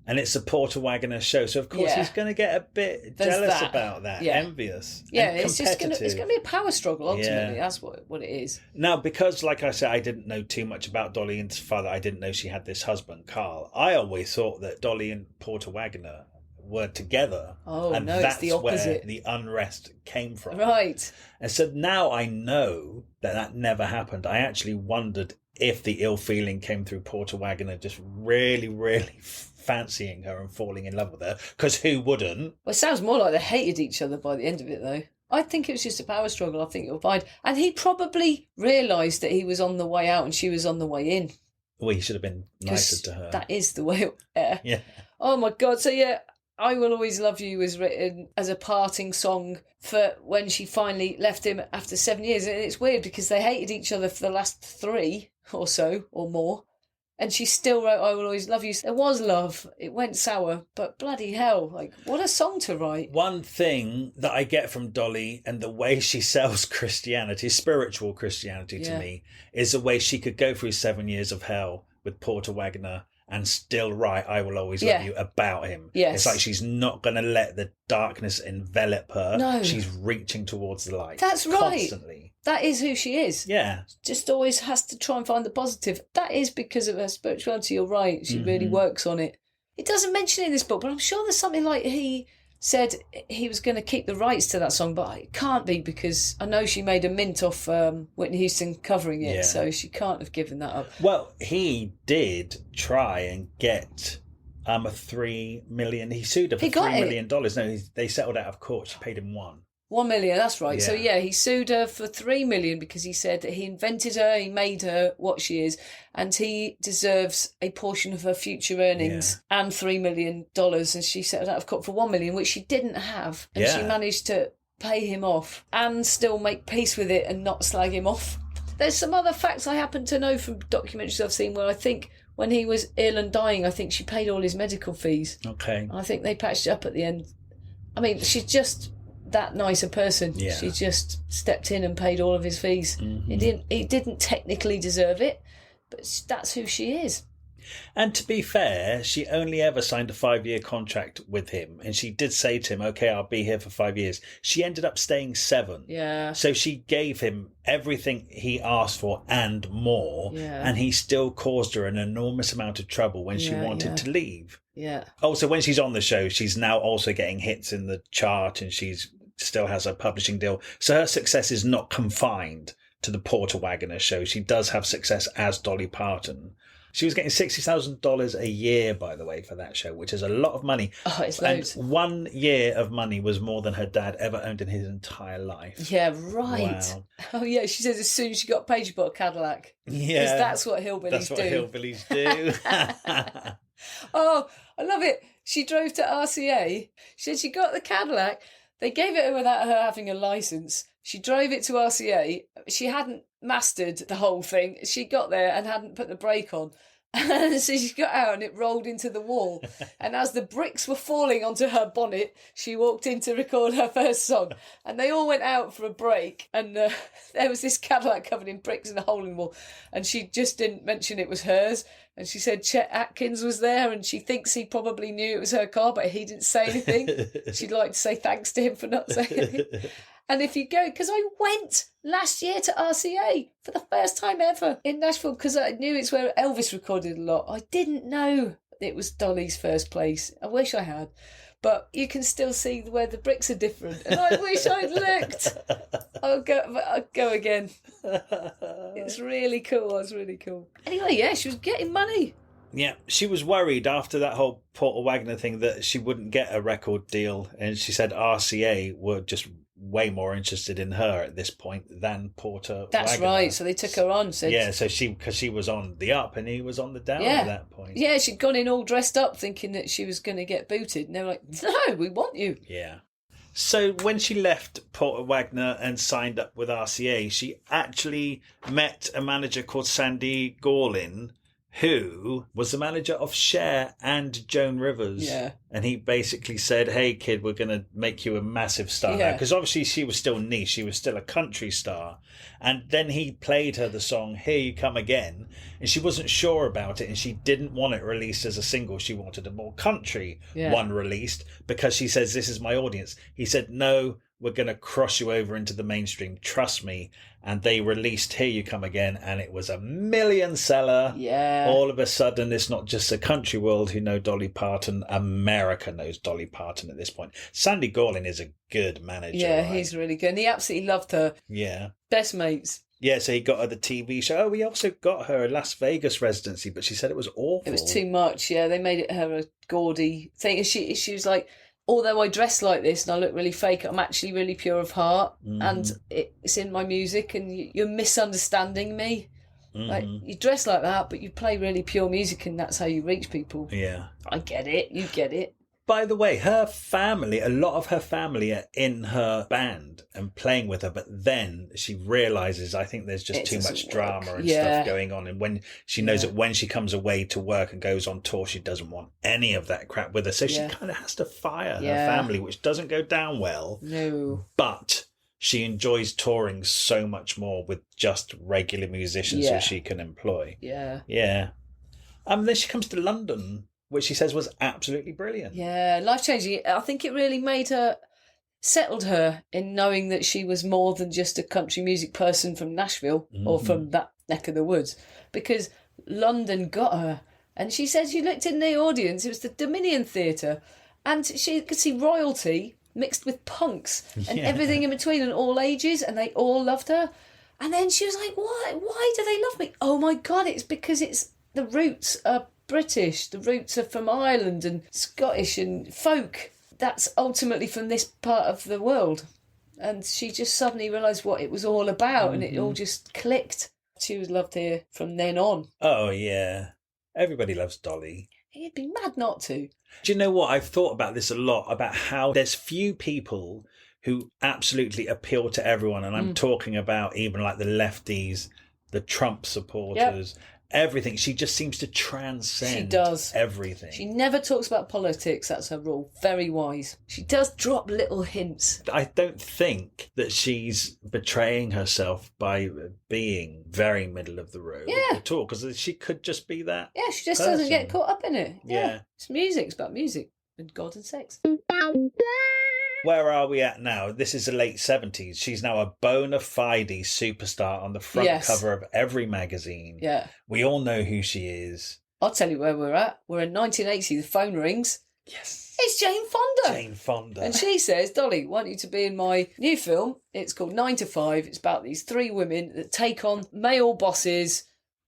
And it's a Porter Wagoner show, so of course he's going to get a bit jealous about that, envious. Yeah, it's just going to be a power struggle ultimately. That's what it is. Now, because like I said, I didn't know too much about Dolly and father. I didn't know she had this husband, Carl. I always thought that Dolly and Porter Wagoner were together. Oh, and no, that's it's the opposite. Where the unrest came from. Right. And so now I know that never happened. I actually wondered if the ill feeling came through Porter Wagoner just really, really fancying her and falling in love with her, because who wouldn't? Well, it sounds more like they hated each other by the end of it, though. I think it was just a power struggle. I think you'll find. And he probably realised that he was on the way out and she was on the way in. Well, he should have been nicer to her. That is the way up there. Yeah. Oh, my God. So, yeah, I Will Always Love You was written as a parting song for when she finally left him after 7 years. And it's weird because they hated each other for the last 3 or so or more. And she still wrote I Will Always Love You. There was love. It went sour, but bloody hell, like, what a song to write. One thing that I get from Dolly and the way she sells Christianity, spiritual Christianity to me, is the way she could go through 7 years of hell with Porter Wagoner and still write I Will Always Yeah. Love You about him. Yes. It's like she's not going to let the darkness envelop her. No. She's reaching towards the light. That's right. Constantly. That is who she is. Yeah. Just always has to try and find the positive. That is because of her spirituality. You're right. She really works on it. It doesn't mention it in this book, but I'm sure there's something like he said he was going to keep the rights to that song, but it can't be because I know she made a mint off Whitney Houston covering it, so she can't have given that up. Well, he did try and get a $3 million. He sued her for $3 million. No, they settled out of court. She paid him $1 million, that's right. Yeah. So he sued her for $3 million because he said that he invented her, he made her what she is, and he deserves a portion of her future earnings and $3 million. And she settled out of court for $1 million, which she didn't have, and she managed to pay him off and still make peace with it and not slag him off. There's some other facts I happen to know from documentaries I've seen where I think when he was ill and dying, I think she paid all his medical fees. Okay. I think they patched it up at the end. I mean, she's just that nice a person. Yeah. She just stepped in and paid all of his fees. He didn't technically deserve it, but that's who she is. And to be fair, she only ever signed a 5-year contract with him, and she did say to him, okay, I'll be here for 5 years. She ended up staying 7. Yeah. So she gave him everything he asked for and more, and he still caused her an enormous amount of trouble when she wanted to leave. Yeah. Also, when she's on the show, she's now also getting hits in the chart, and she's still has a publishing deal. So her success is not confined to the Porter Wagoner show. She does have success as Dolly Parton. She was getting $60,000 a year, by the way, for that show, which is a lot of money. Oh, it's loads. And 1 year of money was more than her dad ever owned in his entire life. Yeah, right. Wow. Oh, yeah, she says as soon as she got paid, she bought a Cadillac. Yeah. Because that's what hillbillies do. That's what hillbillies do. Oh, I love it. She drove to RCA. She said she got the Cadillac. They gave it her without her having a licence. She drove it to RCA. She hadn't mastered the whole thing. She got there and hadn't put the brake on. And so she got out and it rolled into the wall. And as the bricks were falling onto her bonnet, she walked in to record her first song. And they all went out for a break. And there was this Cadillac covered in bricks and a hole in the wall. And she just didn't mention it was hers. And she said Chet Atkins was there and she thinks he probably knew it was her car, but he didn't say anything. She'd like to say thanks to him for not saying anything. And if you go, because I went last year to RCA for the first time ever in Nashville because I knew it's where Elvis recorded a lot. I didn't know it was Dolly's first place. I wish I had. But you can still see where the bricks are different. And I wish I'd looked. I'll go again. It's really cool. It's really cool. Anyway, yeah, she was getting money. Yeah, she was worried after that whole Porter Wagoner thing that she wouldn't get a record deal. And she said RCA were just way more interested in her at this point than Porter That's Wagoner. right. So they took her on. So so because she was on the up and he was on the down at that point. Yeah, she'd gone in all dressed up thinking that she was going to get booted. And they were like, no, we want you. Yeah. So when she left Porter Wagoner and signed up with RCA, she actually met a manager called Sandy Gorlin, who was the manager of Cher and Joan Rivers. Yeah. And he basically said, hey, kid, we're going to make you a massive star now. Because obviously she was still niche. She was still a country star. And then he played her the song, Here You Come Again. And she wasn't sure about it. And she didn't want it released as a single. She wanted a more country one released because she says, this is my audience. He said, no, we're going to cross you over into the mainstream. Trust me. And they released Here You Come Again, and it was a million seller. Yeah. All of a sudden, it's not just the country world who know Dolly Parton. America knows Dolly Parton at this point. Sandy Gorlin is a good manager. Yeah, right? he's really good. And he absolutely loved her. Yeah. Best mates. Yeah, so he got her the TV show. Oh, we also got her a Las Vegas residency, but she said it was awful. It was too much, yeah. They made it her a gaudy thing. And she was like, although I dress like this and I look really fake, I'm actually really pure of heart. And it's in my music and you're misunderstanding me. Like, you dress like that, but you play really pure music and that's how you reach people. Yeah. I get it. You get it. By the way, her family, a lot of her family are in her band and playing with her, but then she realises, I think there's just too much drama and stuff going on. And when she knows that when she comes away to work and goes on tour, she doesn't want any of that crap with her. So she kind of has to fire her family, which doesn't go down well. No. But she enjoys touring so much more with just regular musicians who she can employ. Yeah. Yeah. Then she comes to London, which she says was absolutely brilliant. Yeah, life-changing. I think it really settled her in knowing that she was more than just a country music person from Nashville or from that neck of the woods, because London got her. And she said she looked in the audience, it was the Dominion Theatre, and she could see royalty mixed with punks and everything in between and all ages, and they all loved her. And then she was like, why do they love me? Oh my God, it's because the roots are British, the roots are from Ireland and Scottish and folk. That's ultimately from this part of the world. And she just suddenly realised what it was all about, and it all just clicked. She was loved here from then on. Oh, yeah. Everybody loves Dolly. You'd be mad not to. Do you know what? I've thought about this a lot, about how there's few people who absolutely appeal to everyone. And I'm talking about even like the lefties, the Trump supporters, everything. She just seems to transcend everything. She never talks about politics. That's her rule. Very wise. She does drop little hints. I don't think that she's betraying herself by being very middle of the road at all, because she could just be that. Yeah, she just doesn't get caught up in it. Yeah. It's music. It's about music and God and sex. Where are we at now? This is the late 70s. She's now a bona fide superstar on the front cover of every magazine. Yeah. We all know who she is. I'll tell you where we're at. We're in 1980. The phone rings. Yes. It's Jane Fonda. Jane Fonda. And she says, Dolly, want you to be in my new film. It's called 9 to 5. It's about these 3 women that take on male bosses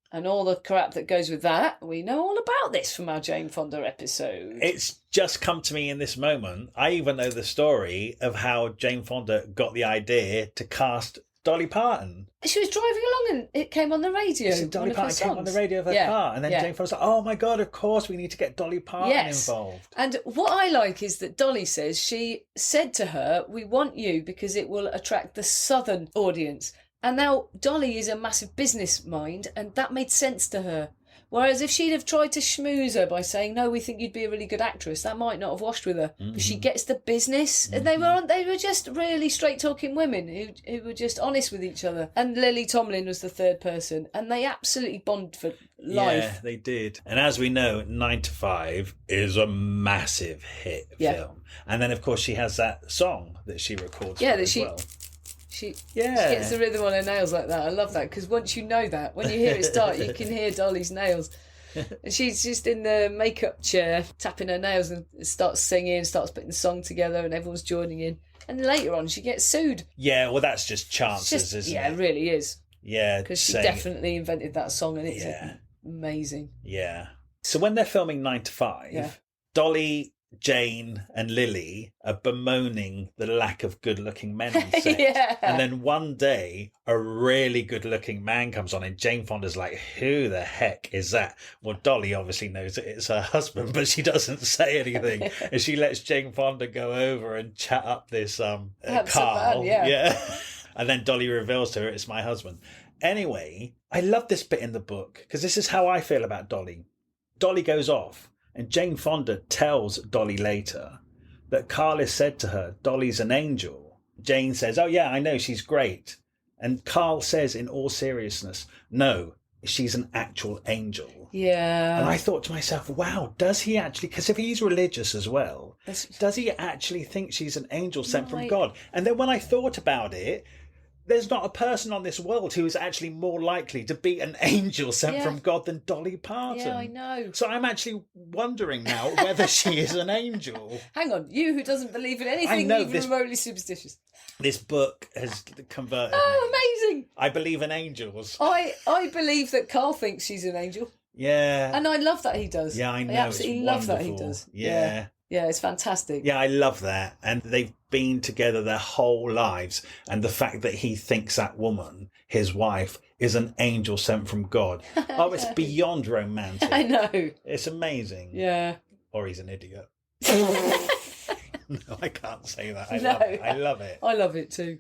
and all the crap that goes with that. We know all about this from our Jane Fonda episode. It's just come to me in this moment. I even know the story of how Jane Fonda got the idea to cast Dolly Parton. She was driving along and it came on the radio. So Dolly Parton came on the radio of her car. And then Jane Fonda was like, oh my God, of course we need to get Dolly Parton involved. And what I like is that Dolly says she said to her, we want you because it will attract the Southern audience. And now Dolly is a massive business mind, and that made sense to her. Whereas if she'd have tried to schmooze her by saying, no, we think you'd be a really good actress, that might not have washed with her. But she gets the business. And they were just really straight-talking women who were just honest with each other. And Lily Tomlin was the third person. And they absolutely bond for life. Yeah, they did. And as we know, 9 to 5 is a massive hit film. And then, of course, she has that song that she records as well. She gets the rhythm on her nails like that. I love that, because once you know that, when you hear it start, you can hear Dolly's nails. And she's just in the makeup chair, tapping her nails, and starts singing, starts putting the song together, and everyone's joining in. And later on, she gets sued. Yeah, well, that's just chances, isn't it? Yeah, it really is. Yeah. Because she definitely invented that song, and it's amazing. Yeah. So when they're filming 9 to 5, Dolly, Jane and Lily are bemoaning the lack of good-looking men on set. And then one day, a really good-looking man comes on, and Jane Fonda's like, who the heck is that? Well, Dolly obviously knows that it's her husband, but she doesn't say anything. And she lets Jane Fonda go over and chat up this Carl. And then Dolly reveals to her, it's my husband. Anyway, I love this bit in the book, because this is how I feel about Dolly. Dolly goes off. And Jane Fonda tells Dolly later that Carl has said to her, Dolly's an angel. Jane says, oh yeah, I know, she's great. And Carl says in all seriousness, no, she's an actual angel. Yeah. And I thought to myself, wow, does he actually, because if he's religious as well, does he actually think she's an angel sent from God? And then when I thought about it, there's not a person on this world who is actually more likely to be an angel sent from God than Dolly Parton. Yeah, I know. So I'm actually wondering now whether she is an angel. Hang on, you who doesn't believe in anything even remotely superstitious. This book has converted me. Amazing. I believe in angels. I believe that Carl thinks she's an angel. Yeah. And I love that he does. Yeah, I know. I absolutely love that he does. Yeah. Yeah, it's fantastic. Yeah, I love that. And they've been together their whole lives. And the fact that he thinks that woman, his wife, is an angel sent from God. Oh, it's beyond romantic. I know. It's amazing. Yeah. Or he's an idiot. No, I can't say that. I love it. I love it too.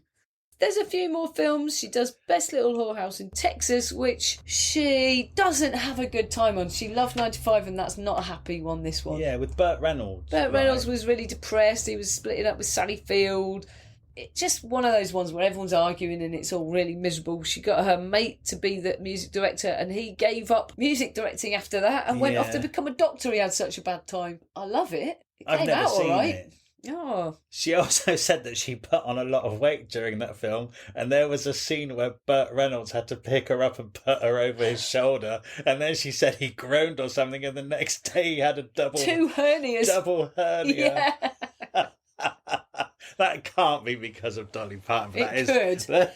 There's a few more films. She does Best Little Whorehouse in Texas, which she doesn't have a good time on. She loved 95, and that's not a happy one, this one. Yeah, with Burt Reynolds. Burt Reynolds was really depressed. He was splitting up with Sally Field. it's just one of those ones where everyone's arguing and it's all really miserable. She got her mate to be the music director and he gave up music directing after that and went off to become a doctor. He had such a bad time. I love it. It I've came never out seen all right. it. Oh. She also said that she put on a lot of weight during that film, and there was a scene where Burt Reynolds had to pick her up and put her over his shoulder, and then she said he groaned or something, and the next day he had a Two hernias. double hernia. Yeah. That can't be because of Dolly Parton. It could.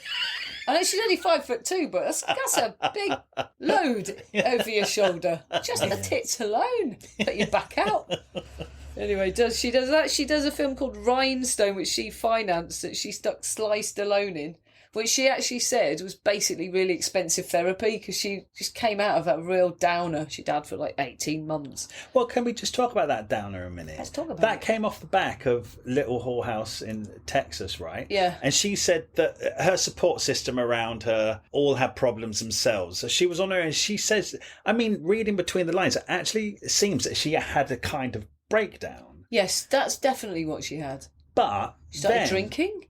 I know she's only 5'2", but that's a big load over your shoulder. Just the tits alone. Put your back out. Anyway, she does that. She does a film called Rhinestone, which she financed, that she stuck Sly Stallone in, which she actually said was basically really expensive therapy because she just came out of that real downer she'd had for like 18 months. Well, can we just talk about that downer a minute? Let's talk about that. it. Came off the back of Little Whorehouse in Texas, right? Yeah. And she said that her support system around her all had problems themselves. So she was on her, and she says, I mean, reading between the lines, it actually seems that she had a kind of breakdown. Yes, that's definitely what she had. But she started drinking.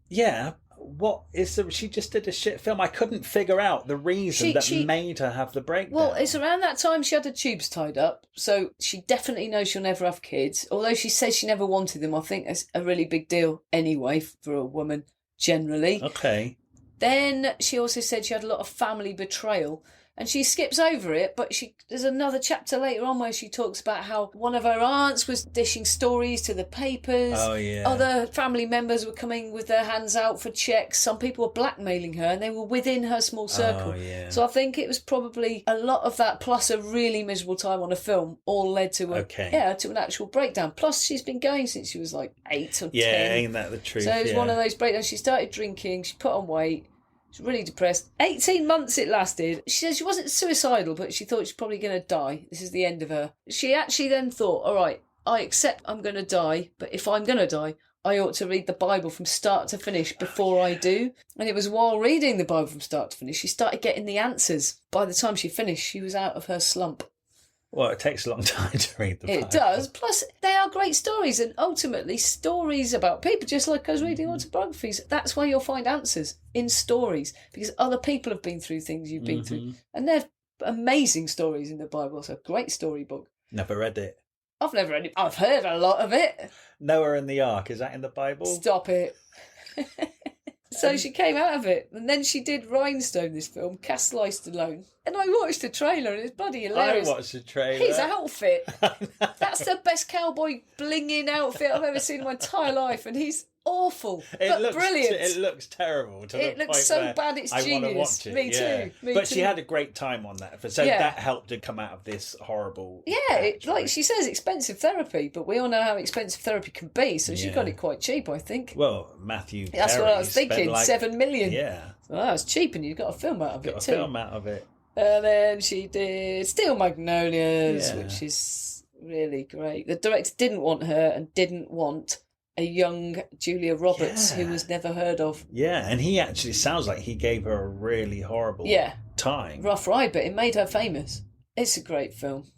Yeah. What is the? She just did a shit film. I couldn't figure out the reason that made her have the breakdown. Well, it's around that time she had her tubes tied up, so she definitely knows she'll never have kids. Although she says she never wanted them, I think that's a really big deal anyway for a woman generally. Okay. Then she also said she had a lot of family betrayal. And she skips over it, but there's another chapter later on where she talks about how one of her aunts was dishing stories to the papers. Oh, yeah. Other family members were coming with their hands out for checks. Some people were blackmailing her, and they were within her small circle. Oh, yeah. So I think it was probably a lot of that, plus a really miserable time on a film, all led to to an actual breakdown. Plus, she's been going since she was like 8 or 10. Yeah, ain't that the truth? So it was one of those breakdowns. She started drinking, she put on weight. She was really depressed. 18 months it lasted. She said she wasn't suicidal, but she thought she's probably going to die. This is the end of her. She actually then thought, all right, I accept I'm going to die, but if I'm going to die, I ought to read the Bible from start to finish before I do. And it was while reading the Bible from start to finish, she started getting the answers. By the time she finished, she was out of her slump. Well, it takes a long time to read the Bible. It does. Plus, they are great stories, and ultimately stories about people, just like I was reading autobiographies. That's where you'll find answers, in stories, because other people have been through things you've been through. And they're amazing stories in the Bible. It's a great storybook. Never read it. I've never read it. I've heard a lot of it. Noah and the Ark, is that in the Bible? Stop it. So she came out of it, and then she did Rhinestone, this film, cast Sly Stallone. And I watched the trailer, and it's bloody hilarious. I watched the trailer. His outfit, that's the best cowboy blinging outfit I've ever seen in my entire life, and he's awful, but brilliant. It looks terrible. It looks so bad it's genius. I want to watch it. Me too. But she had a great time on that, so that helped her come out of this horrible. Yeah, like she says, expensive therapy, but we all know how expensive therapy can be. So she got it quite cheap, I think. Well, Matthew. That's Perry what I was thinking. like, $7 million. Yeah, so that's cheap, and you got a film out of it too. Film out of it. And then she did Steel Magnolias, which is really great. The director didn't want her and didn't want a young Julia Roberts who was never heard of. Yeah, and he actually sounds like he gave her a really horrible time. Rough ride, but it made her famous. It's a great film.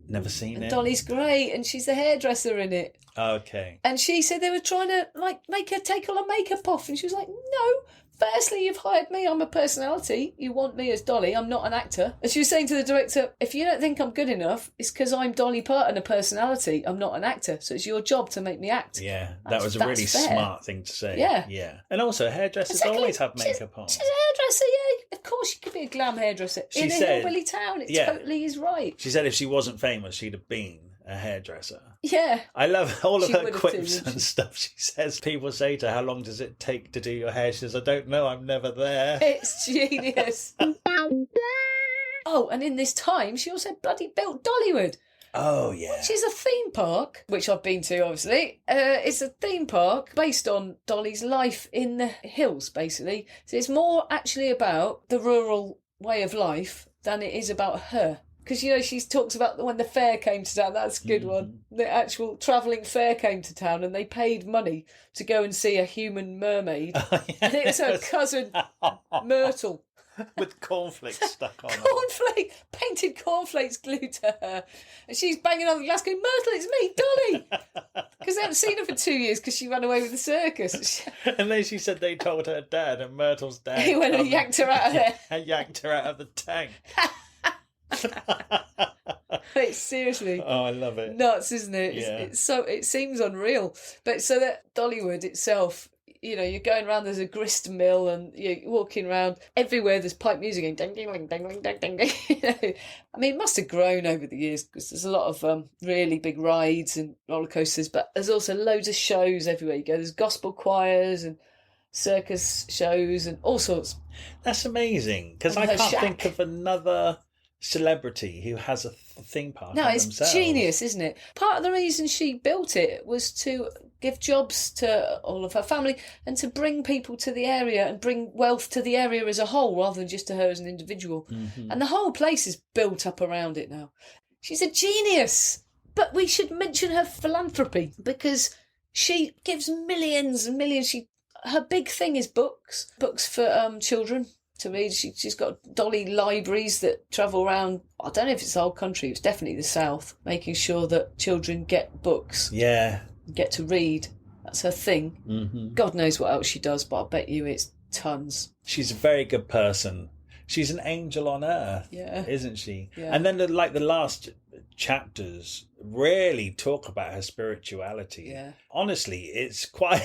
Never seen and it. Dolly's great, and she's the hairdresser in it. Okay. And she said they were trying to make her take all her makeup off, and she was like, no. Firstly, you've hired me. I'm a personality. You want me as Dolly. I'm not an actor. And she was saying to the director, if you don't think I'm good enough, it's because I'm Dolly Parton, a personality. I'm not an actor. So it's your job to make me act. Yeah, that was a really smart thing to say. Yeah. Yeah. And also, hairdressers always have makeup on. She's a hairdresser, yeah. Of course she could be a glam hairdresser. In a hillbilly town, it totally is right. She said if she wasn't famous, she'd have been a hairdresser. Yeah. I love all of her quips too, and stuff. She says, people say to her, how long does it take to do your hair? She says, I don't know, I'm never there. It's genius. Oh, and in this time, she also bloody built Dollywood. Oh, yeah. Which is a theme park, which I've been to, obviously. It's a theme park based on Dolly's life in the hills, basically. So it's more actually about the rural way of life than it is about her. Because, she talks about when the fair came to town. That's a good one. The actual travelling fair came to town and they paid money to go and see a human mermaid. Oh, yes. And it was her cousin, Myrtle. With cornflakes stuck on her. Painted cornflakes glued to her. And she's banging on the glass going, Myrtle, it's me, Dolly. Because they haven't seen her for 2 years because she ran away with the circus. And then she said they told her dad, and Myrtle's dad... He went and yanked her out of there. And yanked her out of the tank. It's seriously... Oh, I love it. Nuts, isn't it? Yeah. It seems unreal. But so that Dollywood itself... you're going around, there's a grist mill and you're walking around. Everywhere there's pipe music and ding, ding, ding, ding, ding, ding, ding. I mean, it must have grown over the years because there's a lot of really big rides and roller coasters, but there's also loads of shows everywhere you go. There's gospel choirs and circus shows and all sorts. That's amazing, because I can't think of another celebrity who has a theme park. No, it's themselves. genius, isn't it? Part of the reason she built it was to give jobs to all of her family and to bring people to the area and bring wealth to the area as a whole rather than just to her as an individual. And the whole place is built up around it now. She's a genius. But we should mention her philanthropy because she gives millions and millions. Her big thing is books for children to read. She's got Dolly libraries that travel around, I don't know if it's the whole country, it's definitely the south, making sure that children get books. Yeah. Get to read. That's her thing. God knows what else she does, but I bet you it's tons. She's a very good person. She's an angel on earth, isn't she? Yeah. And then the last chapters really talk about her spirituality. Yeah. Honestly, it's quite...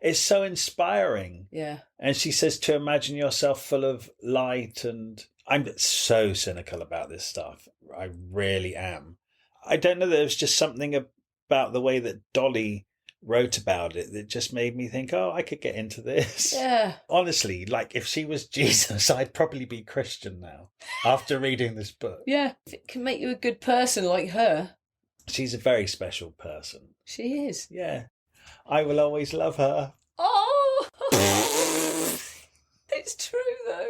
It's so inspiring. Yeah. And she says to imagine yourself full of light, and I'm so cynical about this stuff. I really am. I don't know, there was just something about the way that Dolly wrote about it that just made me think, oh, I could get into this. Yeah. Honestly, like if she was Jesus, I'd probably be Christian now after reading this book. Yeah. If it can make you a good person like her. She's a very special person. She is. Yeah. I will always love her. Oh! It's true, though.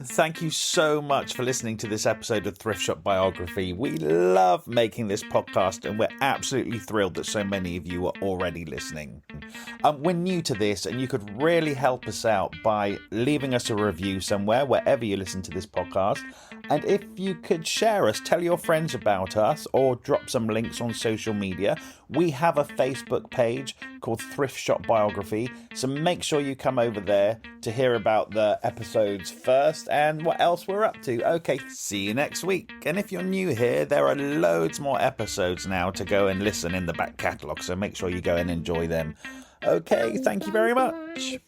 Thank you so much for listening to this episode of Thrift Shop Biography. We love making this podcast and we're absolutely thrilled that so many of you are already listening. We're new to this and you could really help us out by leaving us a review somewhere, wherever you listen to this podcast. And if you could share us, tell your friends about us or drop some links on social media. We have a Facebook page called Thrift Shop Biography, so make sure you come over there to hear about the episodes first and what else we're up to. Okay, see you next week. And if you're new here, there are loads more episodes now to go and listen in the back catalogue, so make sure you go and enjoy them. Okay, thank you very much.